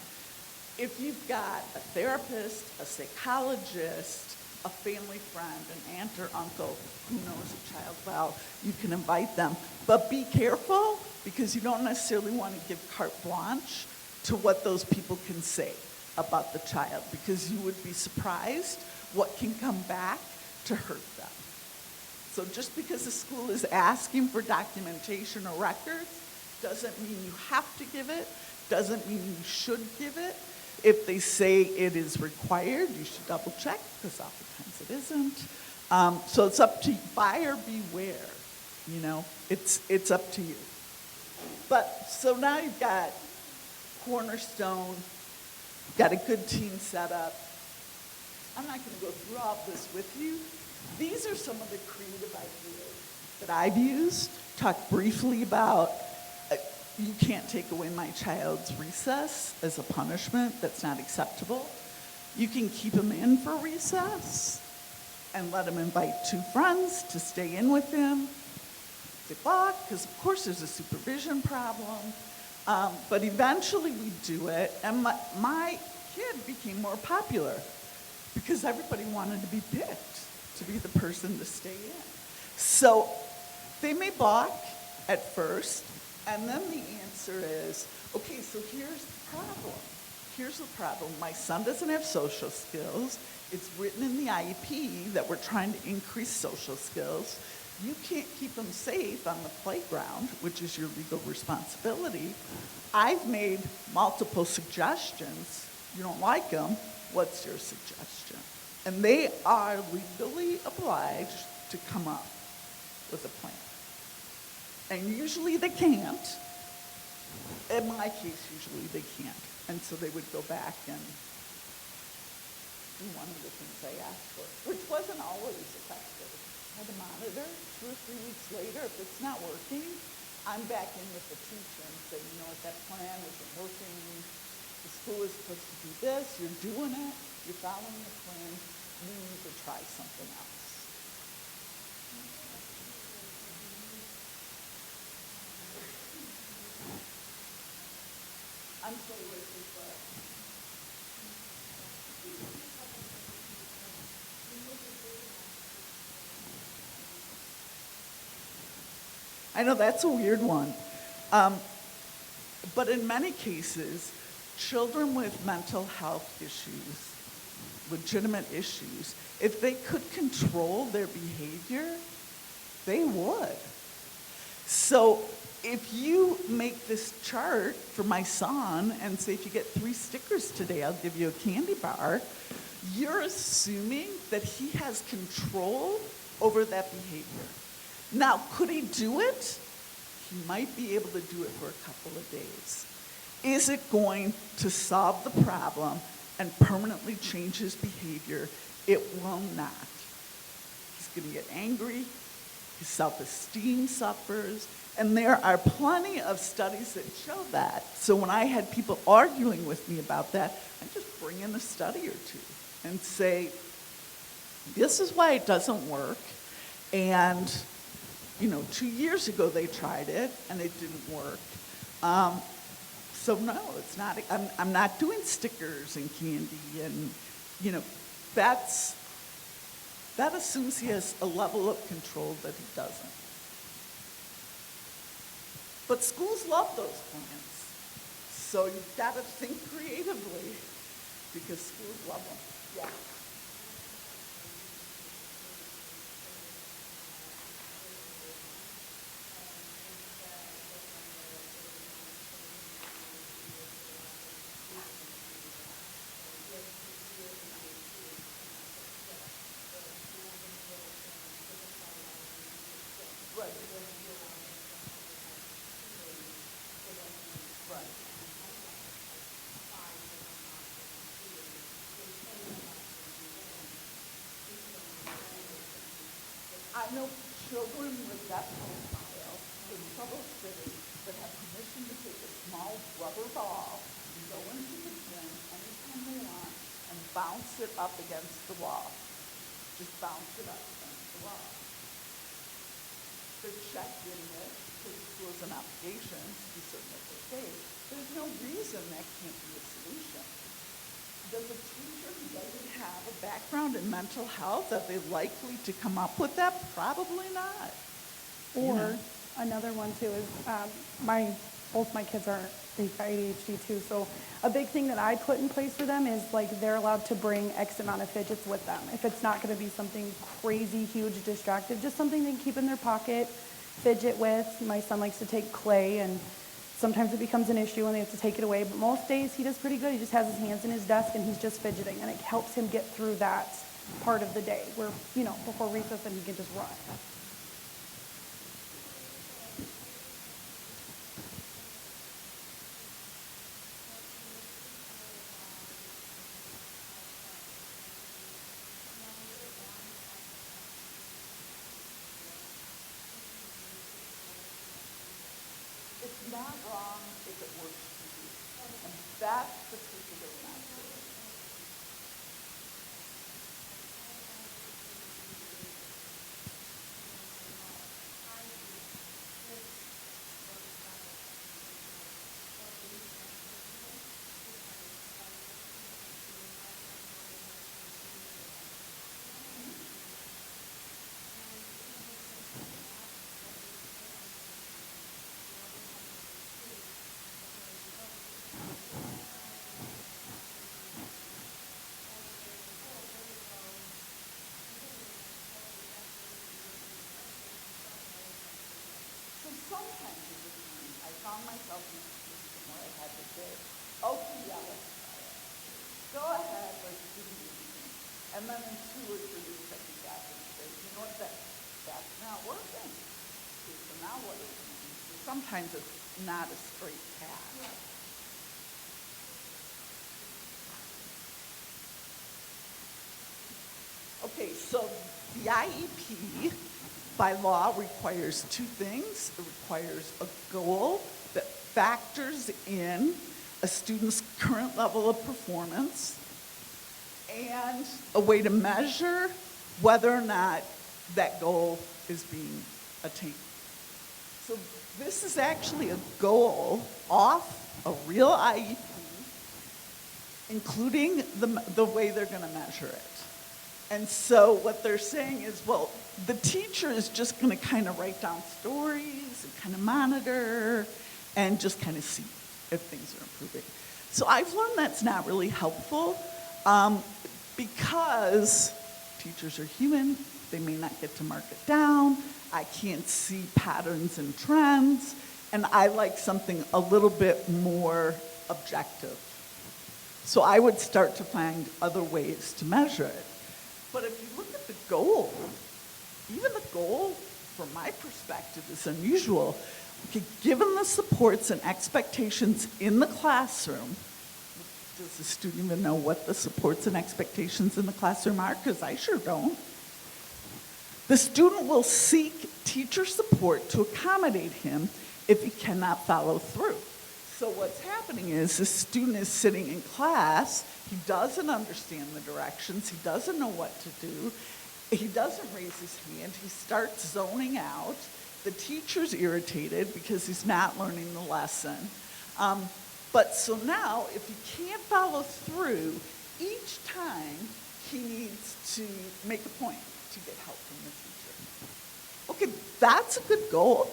[SPEAKER 1] If you've got a therapist, a psychologist, a family friend, an aunt or uncle who knows a child well, you can invite them. But be careful, because you don't necessarily want to give carte blanche to what those people can say about the child, because you would be surprised what can come back to hurt them. So just because the school is asking for documentation or records doesn't mean you have to give it, doesn't mean you should give it. If they say it is required, you should double check, because oftentimes it isn't. So it's up to you. Buyer beware, you know, it's up to you. But so now you've got Cornerstone, got a good team set up. I'm not going to go through all of this with you. These are some of the creative ideas that I've used. Talk briefly about you can't take away my child's recess as a punishment. That's not acceptable. You can keep them in for recess and let them invite 2 friends to stay in with him. They walk, because of course there's a supervision problem. But eventually we do it, and my kid became more popular because everybody wanted to be picked to be the person to stay in. So they may balk at first, and then the answer is, okay, so here's the problem. Here's the problem. My son doesn't have social skills. It's written in the IEP that we're trying to increase social skills. You can't keep them safe on the playground, which is your legal responsibility. I've made multiple suggestions. You don't like them. What's your suggestion? And they are legally obliged to come up with a plan. And usually they can't. In my case, usually they can't. And so they would go back and do one of the things I asked for, which wasn't always effective. I had to monitor 2 or 3 weeks later. If it's not working, I'm back in with the teacher and say, you know what, that plan isn't working. The school is supposed to do this. You're doing it. You're following the plan. We need to try something else. I'm sorry, wait, what? I know that's a weird one. But in many cases, children with mental health issues, legitimate issues, if they could control their behavior, they would. So if you make this chart for my son and say, if you get 3 stickers today, I'll give you a candy bar, you're assuming that he has control over that behavior. Now, could he do it? He might be able to do it for a couple of days. Is it going to solve the problem and permanently change his behavior? It will not. He's going to get angry, his self-esteem suffers, and there are plenty of studies that show that. So when I had people arguing with me about that, I just bring in a study or two and say, this is why it doesn't work, and 2 years ago they tried it and it didn't work. So no, it's not. I'm not doing stickers and candy, and that assumes he has a level of control that he doesn't. But schools love those plans, so you've got to think creatively because schools love them. Yeah. I know children with that profile in trouble cities that have permission to take a small rubber ball and go into the gym anytime they want and bounce it up against the wall. Just bounce it up against the wall. They're checked in with, because the school has an obligation to be certain that they're safe. There's no reason that can't be a solution. Does a teacher who doesn't have a background in mental health, are they likely to come up with that? Probably not.
[SPEAKER 2] Or another one too is both my kids they've got ADHD too. So a big thing that I put in place for them is they're allowed to bring X amount of fidgets with them. If it's not going to be something crazy, huge, distractive, just something they can keep in their pocket, fidget with. My son likes to take clay, and sometimes it becomes an issue when they have to take it away, but most days he does pretty good. He just has his hands in his desk and he's just fidgeting, and it helps him get through that part of the day where, before recess, then he can just run.
[SPEAKER 1] It's not wrong if it works for you. And that's the piece of it not doing. So sometimes as a parent, I found myself in a situation where I had to say, okay, yeah, let's try it. Go ahead, let's do anything. And then in 2 or 3 weeks, I come back and say, you know what, that's not working. Okay, so now what is it? So sometimes it's not a straight path. Okay, so the IEP by law requires 2 things. It requires a goal that factors in a student's current level of performance and a way to measure whether or not that goal is being attained. So this is actually a goal off a real IEP, including the way they're going to measure it. And so what they're saying is, well, the teacher is just going to kind of write down stories and kind of monitor and just kind of see if things are improving. So I've learned that's not really helpful because teachers are human. They may not get to mark it down. I can't see patterns and trends. And I like something a little bit more objective. So I would start to find other ways to measure it. But if you look at the goal, even the goal from my perspective, is unusual. Okay, given the supports and expectations in the classroom, does the student even know what the supports and expectations in the classroom are? Because I sure don't. The student will seek teacher support to accommodate him if he cannot follow through. So what's happening is the student is sitting in class, he doesn't understand the directions, he doesn't know what to do, he doesn't raise his hand, he starts zoning out, the teacher's irritated because he's not learning the lesson. But so now, if he can't follow through, each time he needs to make a point to get help from the teacher. Okay, that's a good goal,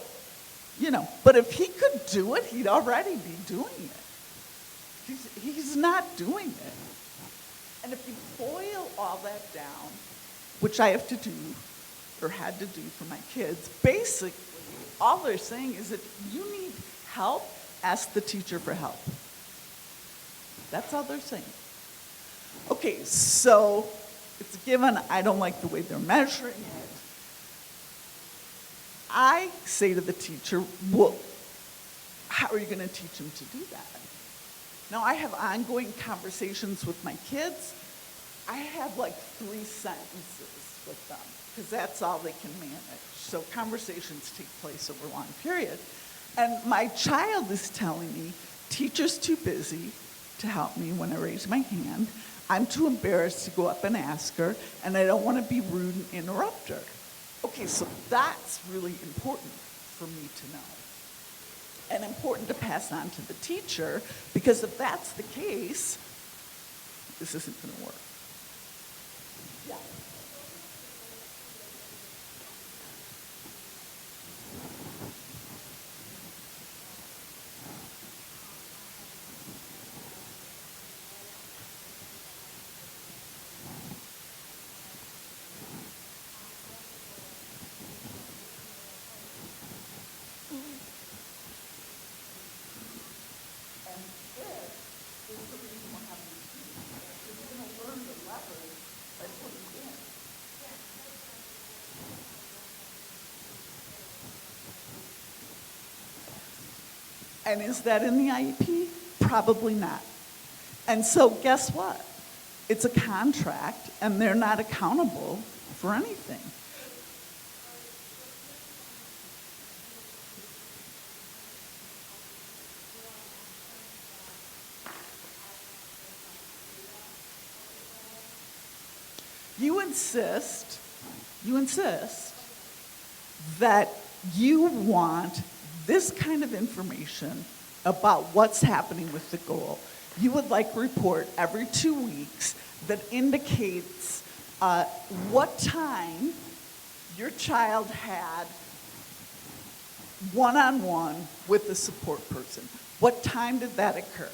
[SPEAKER 1] but if he could do it, he'd already be doing it. He's not doing it. And if you boil all that down, which I have to do, or had to do for my kids, basically, all they're saying is that you need help, ask the teacher for help. That's all they're saying. Okay, so it's a given. I don't like the way they're measuring it. I say to the teacher, well, how are you going to teach them to do that? Now, I have ongoing conversations with my kids. I have like 3 sentences with them, because that's all they can manage. So conversations take place over a long period. And my child is telling me, teacher's too busy to help me when I raise my hand. I'm too embarrassed to go up and ask her, and I don't want to be rude and interrupt her. Okay, so that's really important for me to know. And important to pass on to the teacher, because if that's the case, this isn't going to work. Yeah. And is that in the IEP? Probably not. And so guess what? It's a contract, and they're not accountable for anything. You insist that you want this kind of information about what's happening with the goal. You would like a report every 2 weeks that indicates what time your child had one-on-one with the support person. What time did that occur?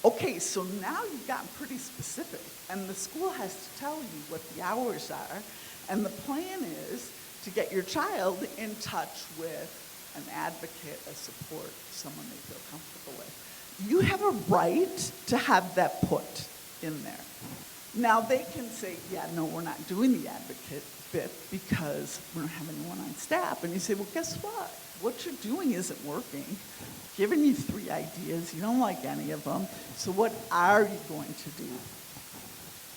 [SPEAKER 1] Okay, so now you've gotten pretty specific, and the school has to tell you what the hours are, and the plan is to get your child in touch with an advocate, a support, someone they feel comfortable with. You have a right to have that put in there. Now they can say, yeah, no, we're not doing the advocate bit because we don't have anyone on staff. And you say, well, guess what? What you're doing isn't working. I've given you 3 ideas, you don't like any of them, so what are you going to do?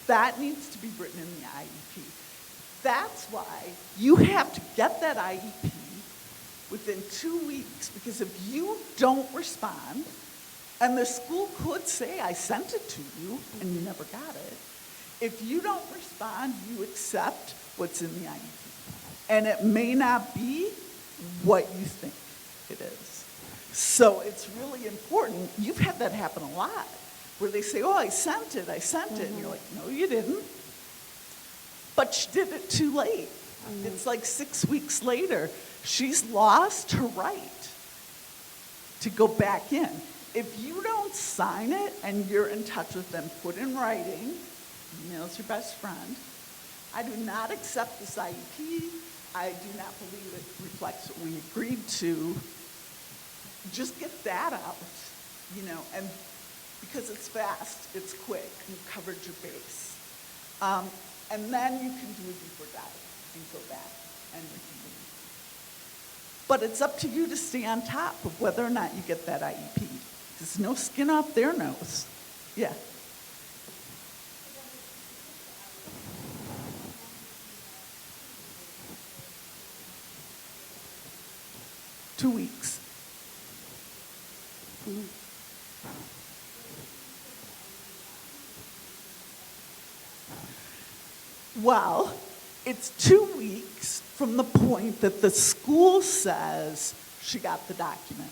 [SPEAKER 1] That needs to be written in the IEP. That's why you have to get that IEP within 2 weeks, because if you don't respond, and the school could say, I sent it to you, and you never got it. If you don't respond, you accept what's in the IEP. And it may not be what you think it is. So it's really important. You've had that happen a lot, where they say, oh, I sent it, and you're like, no, you didn't. But you did it too late. It's like 6 weeks later. She's lost her right to go back in. If you don't sign it and you're in touch with them, put in writing, email's your best friend, I do not accept this IEP, I do not believe it reflects what we agreed to. Just get that out, and because it's fast, it's quick, you've covered your base. And then you can do a deeper dive and go back and reconvene. But it's up to you to stay on top of whether or not you get that IEP. There's no skin off their nose. Yeah. Two weeks. Well, it's 2 weeks from the point that the school says she got the document.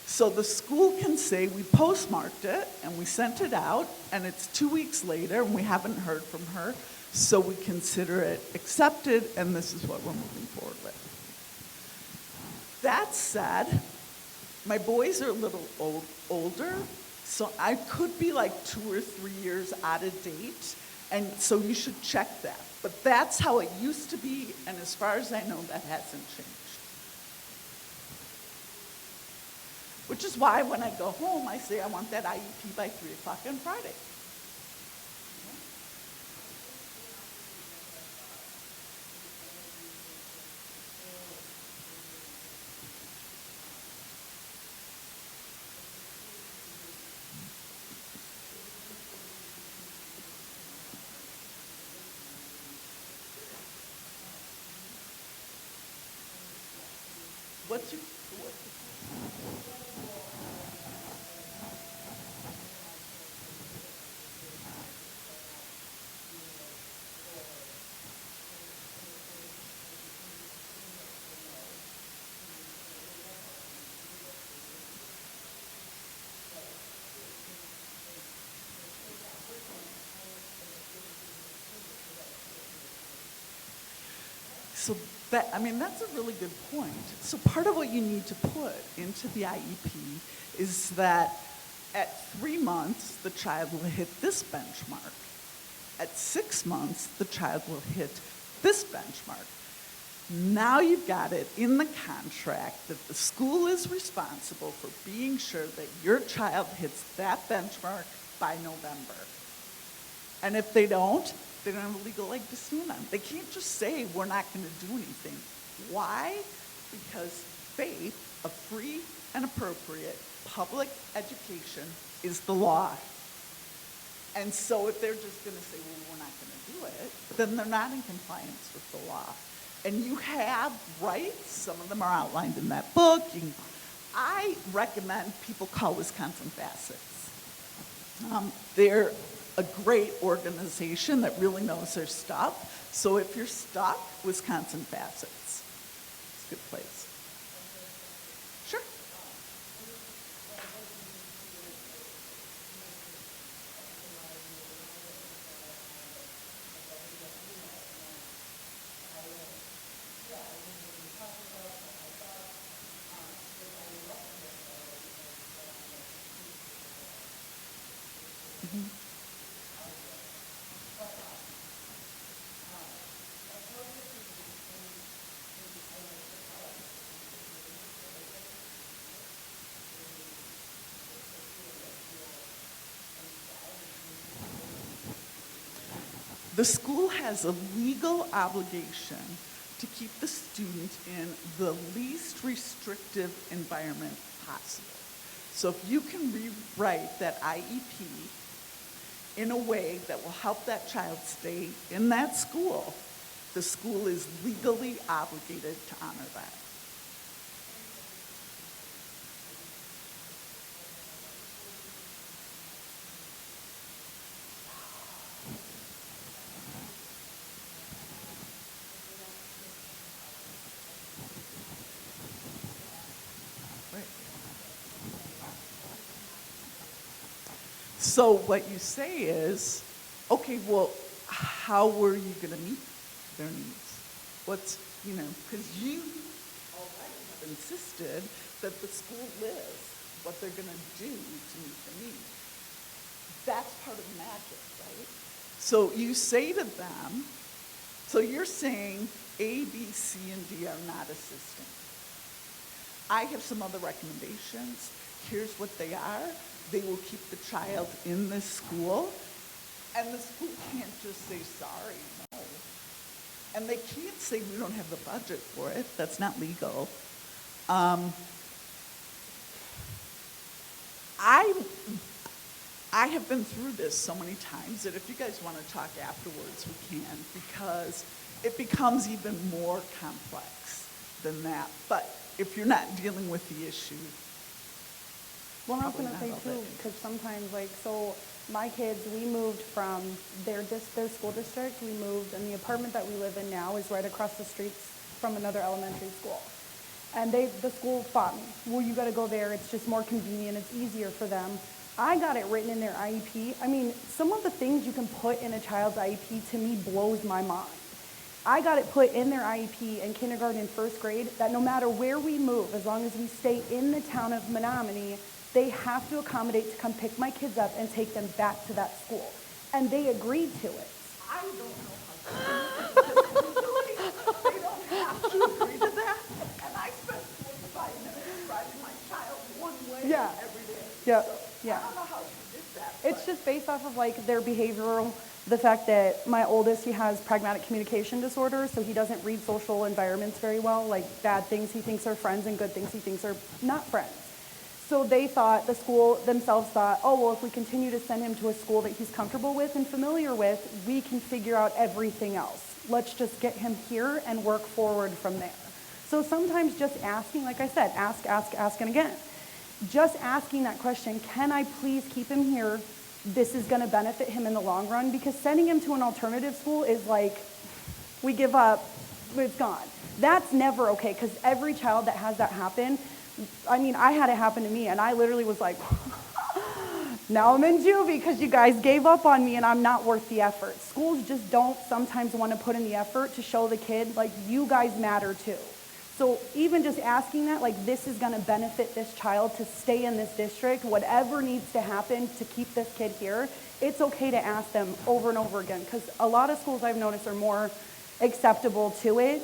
[SPEAKER 1] So the school can say, we postmarked it and we sent it out, and it's 2 weeks later and we haven't heard from her, so we consider it accepted, and this is what we're moving forward with. That said, my boys are a little older, so I could be like 2 or 3 years out of date, and so you should check that. But that's how it used to be, and as far as I know, that hasn't changed. Which is why when I go home, I say I want that IEP by 3 o'clock on Friday. What's your, so that, I mean, that's a really good point. So part of what you need to put into the IEP is that at 3 months, the child will hit this benchmark. At 6 months, the child will hit this benchmark. Now you've got it in the contract that the school is responsible for being sure that your child hits that benchmark by November. And if they don't have a legal leg to stand on. They can't just say, we're not going to do anything. Why? Because faith, a free and appropriate public education, is the law. And so if they're just going to say, well, we're not going to do it, then they're not in compliance with the law. And you have rights. Some of them are outlined in that book. I recommend people call Wisconsin Facets. They're a great organization that really knows their stuff. So if you're stuck, Wisconsin Facets. It's a good place. Sure. The school has a legal obligation to keep the student in the least restrictive environment possible. So if you can rewrite that IEP in a way that will help that child stay in that school, the school is legally obligated to honor that. So what you say is, okay, well, how were you going to meet their needs? What's, because you already have insisted that the school lists what they're going to do to meet the need. That's part of the magic, right? So you say to them, so you're saying A, B, C, and D are not assisting. I have some other recommendations. Here's what they are. They will keep the child in this school, and the school can't just say, sorry, no. And they can't say we don't have the budget for it. That's not legal. I have been through this so many times that if you guys want to talk afterwards, we can, because it becomes even more complex than that. But if you're not dealing with the issue,
[SPEAKER 2] Well, I was
[SPEAKER 1] probably
[SPEAKER 2] gonna
[SPEAKER 1] not
[SPEAKER 2] say
[SPEAKER 1] all
[SPEAKER 2] too,
[SPEAKER 1] that.
[SPEAKER 2] because sometimes, like, so my kids, we moved from their school district, we moved, and the apartment that we live in now is right across the street from another elementary school. And the school fought me. Well, you gotta go there, it's just more convenient, it's easier for them. I got it written in their IEP. I mean, some of the things you can put in a child's IEP to me blows my mind. I got it put in their IEP in kindergarten and first grade that no matter where we move, as long as we stay in the town of Menominee, they have to accommodate to come pick my kids up and take them back to that school. And they agreed to it.
[SPEAKER 1] I don't know how to do it. They don't have to agree to that. And I spent 45 minutes driving my child one way
[SPEAKER 2] Yeah.
[SPEAKER 1] every day.
[SPEAKER 2] Yeah.
[SPEAKER 1] So
[SPEAKER 2] Yeah.
[SPEAKER 1] I don't know how she did that.
[SPEAKER 2] It's
[SPEAKER 1] but-
[SPEAKER 2] just based off of like their behavioral, the fact that my oldest, he has pragmatic communication disorder, so he doesn't read social environments very well, like bad things he thinks are friends and good things he thinks are not friends. So they thought, the school themselves thought, oh, well, if we continue to send him to a school that he's comfortable with and familiar with, we can figure out everything else. Let's just get him here and work forward from there. So sometimes just asking, like I said, ask, and again. Just asking that question, can I please keep him here? This is gonna benefit him in the long run, because sending him to an alternative school is like, we give up, it's gone. That's never okay, because every child that has that happen, I mean, I had it happen to me, and I literally was like, now I'm in juvie because you guys gave up on me and I'm not worth the effort. Schools just don't sometimes want to put in the effort to show the kid, like, you guys matter too. So even just asking that, like, this is going to benefit this child to stay in this district, whatever needs to happen to keep this kid here, it's okay to ask them over and over again, because a lot of schools I've noticed are more acceptable to it.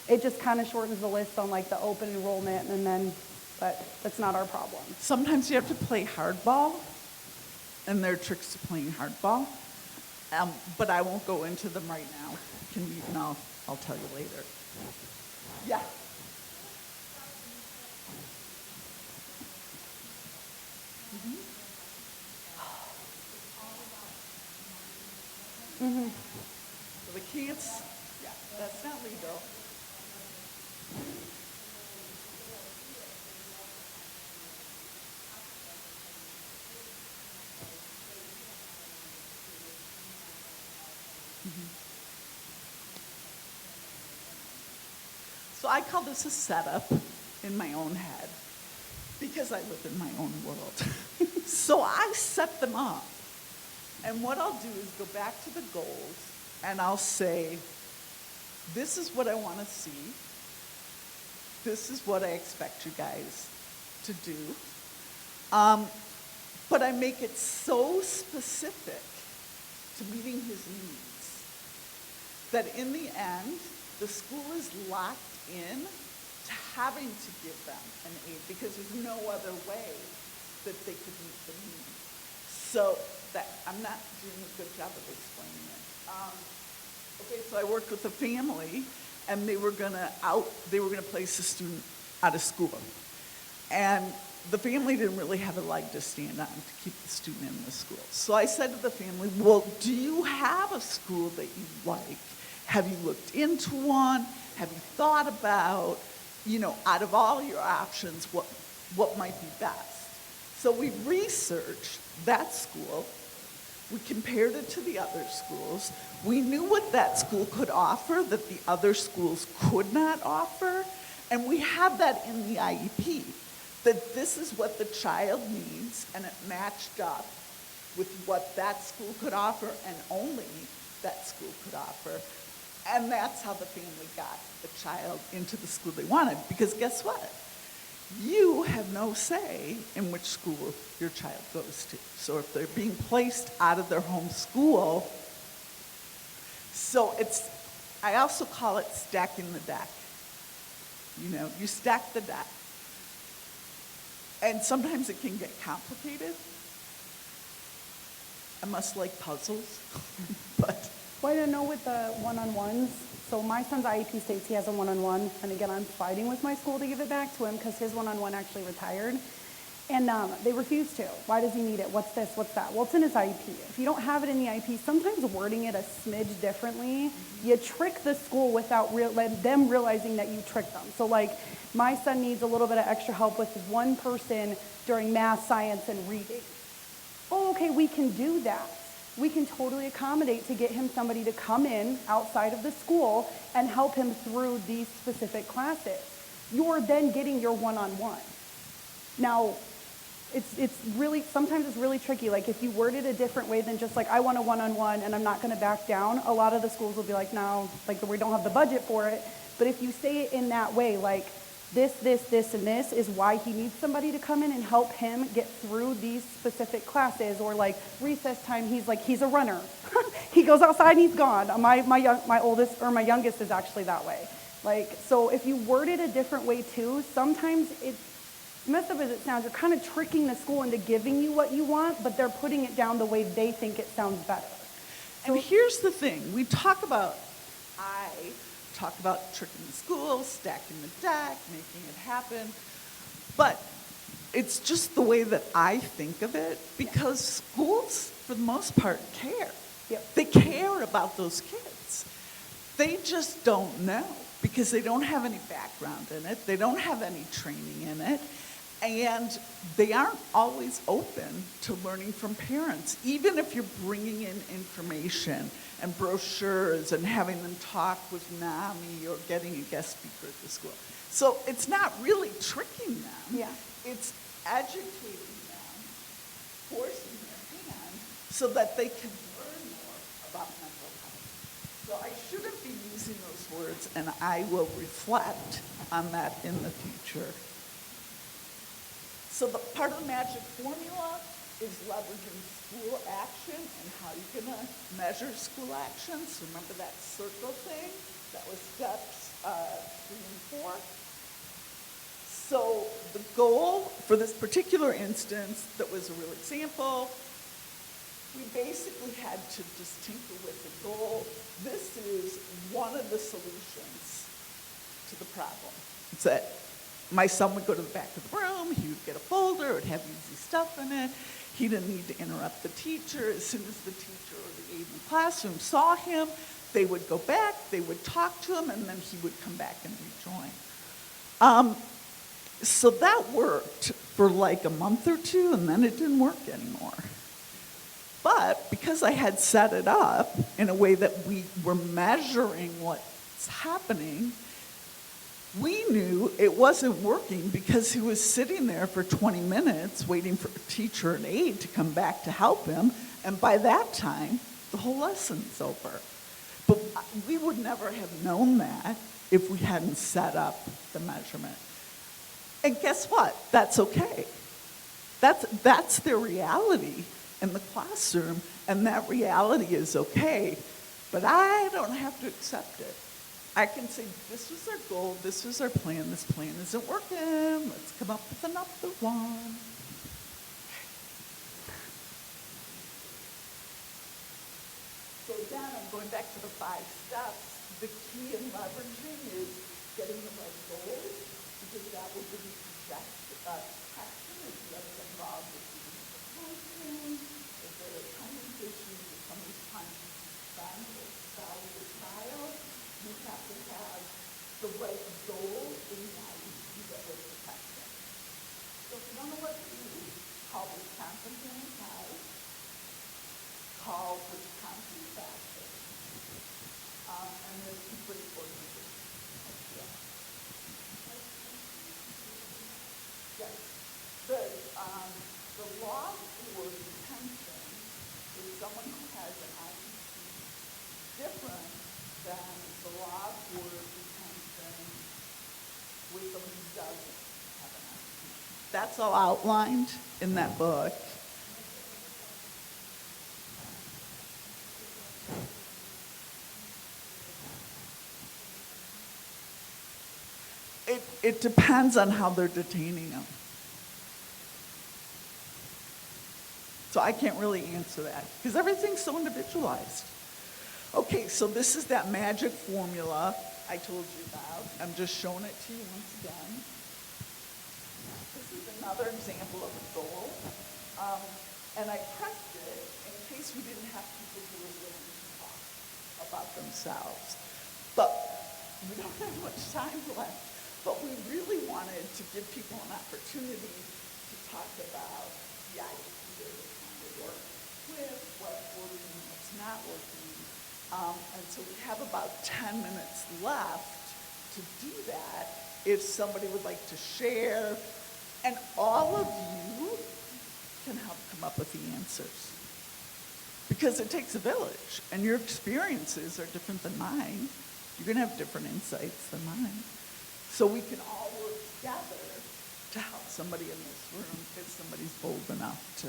[SPEAKER 2] It just kind of shortens the list on like the open enrollment, and then, but that's not our problem.
[SPEAKER 1] Sometimes you have to play hardball, and there are tricks to playing hardball. But I won't go into them right now. I'll tell you later. Yeah. So the kids, yeah, that's not legal. So I call this a setup in my own head, because I live in my own world. So I set them up. And what I'll do is go back to the goals, and I'll say, this is what I want to see. This is what I expect you guys to do. But I make it so specific to meeting his needs that in the end, the school is locked in to having to give them an aid, because there's no other way that they could meet the need. So that, I'm not doing a good job of explaining it. Okay, so I worked with a family, and they were gonna place a student out of school. And the family didn't really have a leg to stand on to keep the student in the school. So I said to the family, well, do you have a school that you like? Have you looked into one? Have you thought about, out of all your options, what might be best? So we researched that school. We compared it to the other schools. We knew what that school could offer that the other schools could not offer. And we have that in the IEP, that this is what the child needs, and it matched up with what that school could offer, and only that school could offer. And that's how the family got the child into the school they wanted. Because guess what? You have no say in which school your child goes to. So if they're being placed out of their home school, I also call it stacking the deck. You stack the deck. And sometimes it can get complicated. I must like puzzles, but
[SPEAKER 2] Well, I don't know with the one-on-ones. So my son's IEP states he has a one-on-one, and again, I'm fighting with my school to give it back to him because his one-on-one actually retired. And they refuse to. Why does he need it? What's this? What's that? Well, it's in his IEP. If you don't have it in the IEP, sometimes wording it a smidge differently, you trick the school without them realizing that you tricked them. So like, my son needs a little bit of extra help with one person during math, science, and reading. Oh, okay, we can do that. We can totally accommodate to get him somebody to come in outside of the school and help him through these specific classes. You're then getting your one-on-one. Now, sometimes it's really tricky. Like if you word it a different way than just like, I want a one-on-one and I'm not gonna back down, a lot of the schools will be like, no, like we don't have the budget for it. But if you say it in that way, like this, and this is why he needs somebody to come in and help him get through these specific classes, or like recess time, he's a runner. He goes outside and he's gone. My oldest or my youngest is actually that way. Like, so if you word it a different way too, sometimes it's messed up as it sounds, you're kind of tricking the school into giving you what you want, but they're putting it down the way they think it sounds better.
[SPEAKER 1] And here's the thing, I talk about tricking the school, stacking the deck, making it happen, but it's just the way that I think of it, because schools, for the most part, care.
[SPEAKER 2] Yep.
[SPEAKER 1] They care about those kids. They just don't know, because they don't have any background in it, they don't have any training in it, and they aren't always open to learning from parents, even if you're bringing in information and brochures and having them talk with NAMI or getting a guest speaker at the school. So it's not really tricking them.
[SPEAKER 2] Yeah.
[SPEAKER 1] It's educating them, forcing their hand so that they can learn more about mental health. So I shouldn't be using those words, and I will reflect on that in the future. So the part of the magic formula is leveraging school action and how you're going to measure school action. So remember that circle thing? That was steps 3 and 4. So the goal for this particular instance, that was a real example, we basically had to just tinker with the goal. This is one of the solutions to the problem. It's that my son would go to the back of the room, he would get a folder, it would have easy stuff in it. He didn't need to interrupt the teacher. As soon as the teacher or the aide in the classroom saw him, they would go back, they would talk to him, and then he would come back and rejoin. So that worked for like a month or two, and then it didn't work anymore. But because I had set it up in a way that we were measuring what's happening, we knew it wasn't working because he was sitting there for 20 minutes waiting for a teacher and aide to come back to help him, and by that time, the whole lesson's over. But we would never have known that if we hadn't set up the measurement. And guess what? That's okay. That's their reality in the classroom, and that reality is okay, but I don't have to accept it. I can say, this was our goal, this was our plan, this plan isn't working, let's come up with another one. So again, I'm going back to the 5 steps. The key in leveraging is getting the right goals, because that will give you protection if you ever get involved with the if there are attendance issues, if somebody's trying to suspend or expel your child, you have to have the right goal in mind that will protect them. So if you don't know what to do, call Wisconsin Family Ties, call Wisconsin Factors, and there's some pretty organizations. Yes. The law for detention is someone who has an IEP different than the law for detention with someone who doesn't have an IEP. That's all outlined in that book. It depends on how they're detaining them. So I can't really answer that because everything's so individualized. Okay, so this is that magic formula I told you about. I'm just showing it to you once again. This is another example of a goal. And I pressed it in case we didn't have people who were willing to talk about themselves. But we don't have much time left. But we really wanted to give people an opportunity to talk about the IEP they're trying to work with, what's working, what's not working. And so we have about 10 minutes left to do that if somebody would like to share. And all of you can help come up with the answers. Because it takes a village, and your experiences are different than mine. You're going to have different insights than mine. So we can all work together to help somebody in this room if somebody's bold enough to.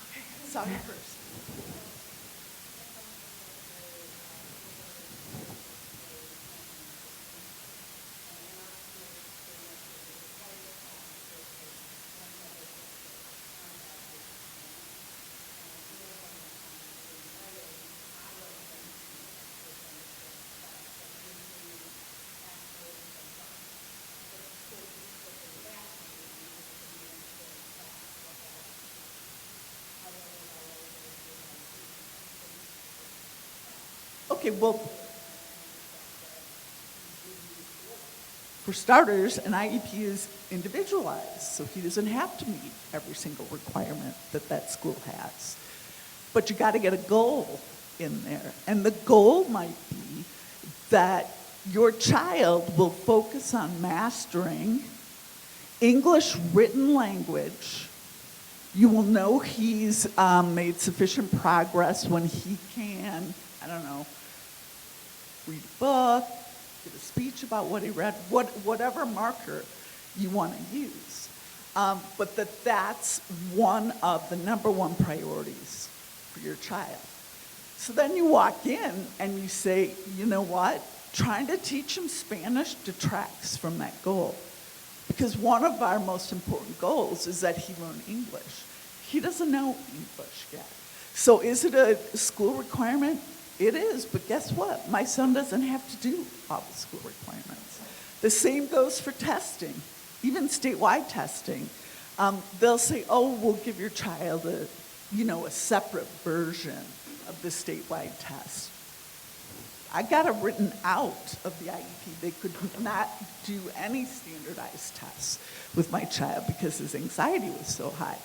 [SPEAKER 1] Okay, sorry first. Okay, well, for starters, an IEP is individualized, so he doesn't have to meet every single requirement that that school has. But you got to get a goal in there. And the goal might be that your child will focus on mastering English written language. You will know he's made sufficient progress when he can, I don't know, read a book, give a speech about what he read, whatever marker you want to use. But that's one of the number one priorities for your child. So then you walk in and you say, you know what? Trying to teach him Spanish detracts from that goal. Because one of our most important goals is that he learn English. He doesn't know English yet. So is it a school requirement? It is, but guess what? My son doesn't have to do all the school requirements. The same goes for testing, even statewide testing. They'll say, oh, we'll give your child a separate version of the statewide test. I got it written out of the IEP. They could not do any standardized tests with my child because his anxiety was so high.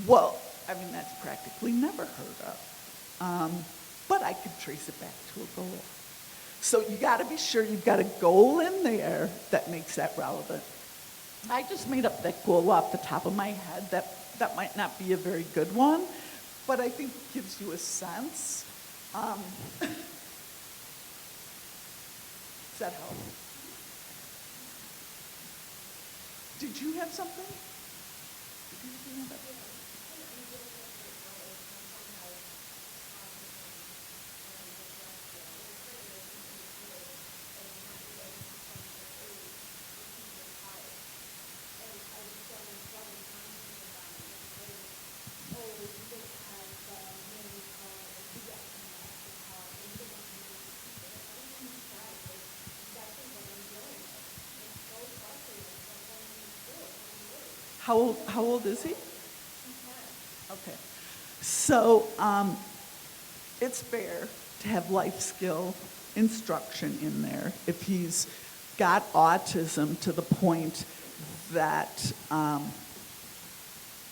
[SPEAKER 1] Well, I mean, that's practically never heard of. But I could trace it back to a goal. So you got to be sure you've got a goal in there that makes that relevant. I just made up that goal off the top of my head. That might not be a very good one, but I think it gives you a sense. Does that help? Did you have something? Did you have that? How old is he? Okay. So it's fair to have life skill instruction in there if he's got autism to the point that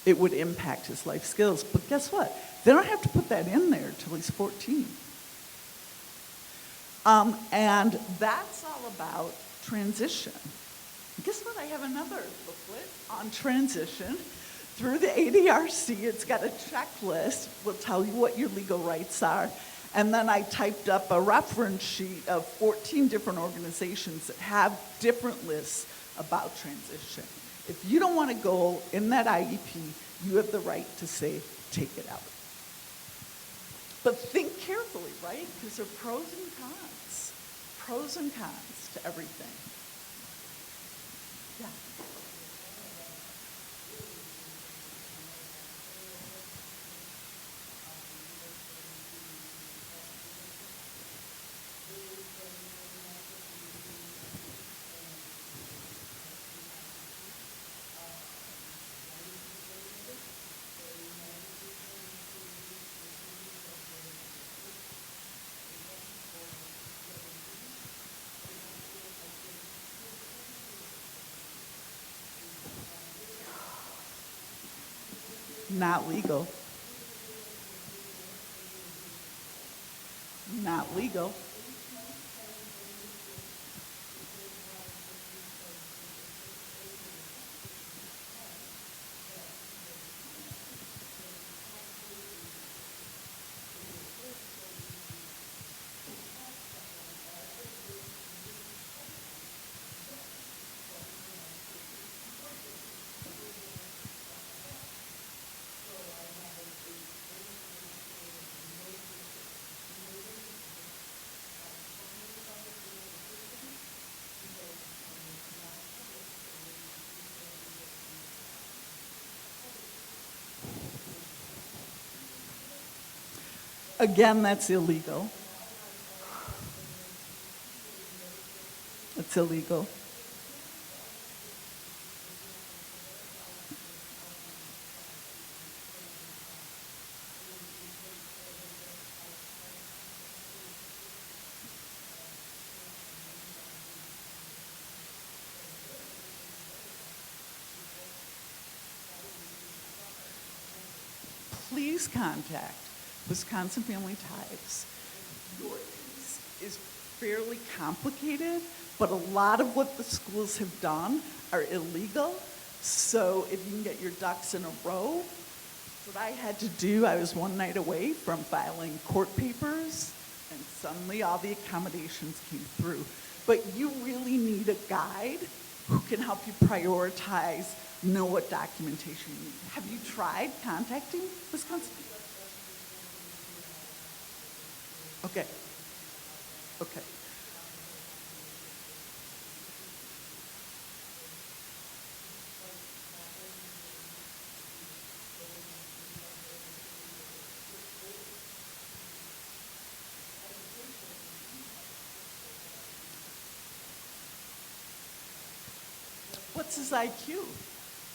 [SPEAKER 1] it would impact his life skills. But guess what? They don't have to put that in there till he's 14. And that's all about transition. Guess what? I have another booklet on transition through the ADRC. It's got a checklist. Will tell you what your legal rights are. And then I typed up a reference sheet of 14 different organizations that have different lists about transition. If you don't want to go in that IEP, you have the right to say, take it out. But think carefully, right? Because there are pros and cons. Pros and cons to everything. Yeah. Not legal. Not legal. Again, that's illegal. It's illegal. Please contact Wisconsin Family Ties. Your case is fairly complicated, but a lot of what the schools have done are illegal. So if you can get your ducks in a row, what I had to do, I was one night away from filing court papers, and suddenly all the accommodations came through. But you really need a guide who can help you prioritize, know what documentation you need. Have you tried contacting Wisconsin? Okay. Okay. What's his IQ?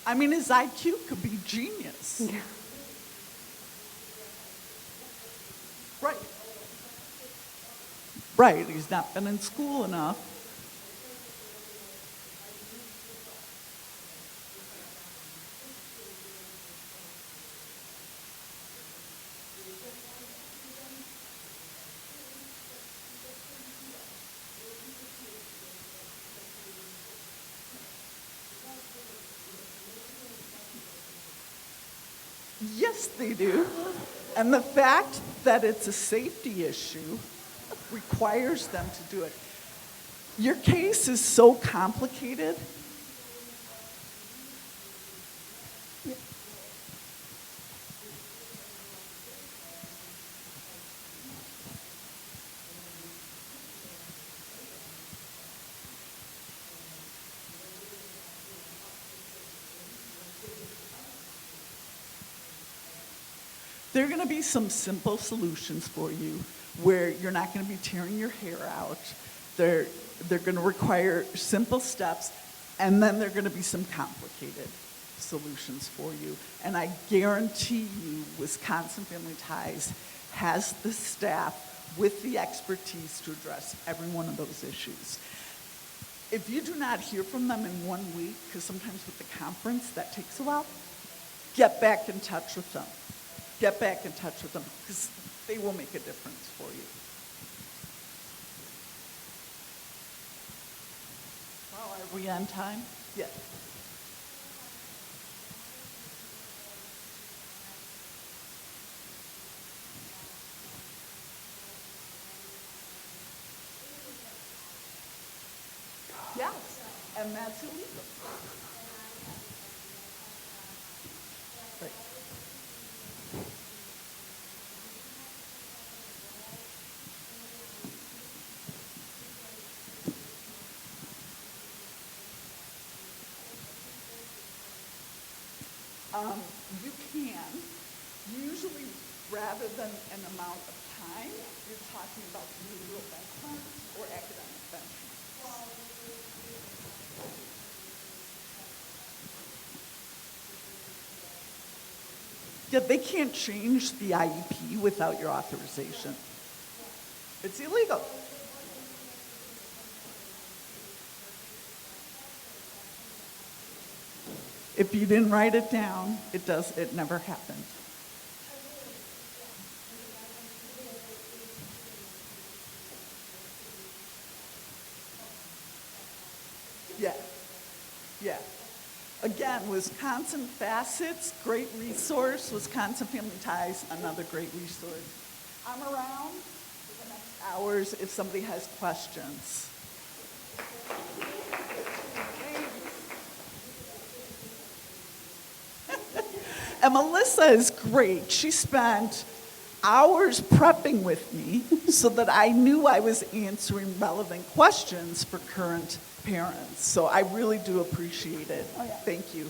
[SPEAKER 1] I mean, his IQ could be genius.
[SPEAKER 2] Yeah.
[SPEAKER 1] Right. Right, he's not been in school enough. Yes, they do. And the fact that it's a safety issue requires them to do it. Your case is so complicated. There are going to be some simple solutions for you where you're not going to be tearing your hair out. They're going to require simple steps, and then there are going to be some complicated solutions for you. And I guarantee you, Wisconsin Family Ties has the staff with the expertise to address every one of those issues. If you do not hear from them in 1 week, because sometimes with the conference that takes a while, get back in touch with them. Get back in touch with them, because they will make a difference for you. Well, are we on time? Yes. Yes, and that's illegal. Right. You can, usually rather than an amount of time, you're talking about behavioral benchmarks or academic benchmarks. Yeah, they can't change the IEP without your authorization. It's illegal. If you didn't write it down, it never happened. Yeah, yeah. Again, Wisconsin Facets, great resource. Wisconsin Family Ties, another great resource. I'm around for the next hours if somebody has questions. And Melissa is great. She spent hours prepping with me so that I knew I was answering relevant questions for current parents. So I really do appreciate it.
[SPEAKER 2] Oh, yeah.
[SPEAKER 1] Thank you.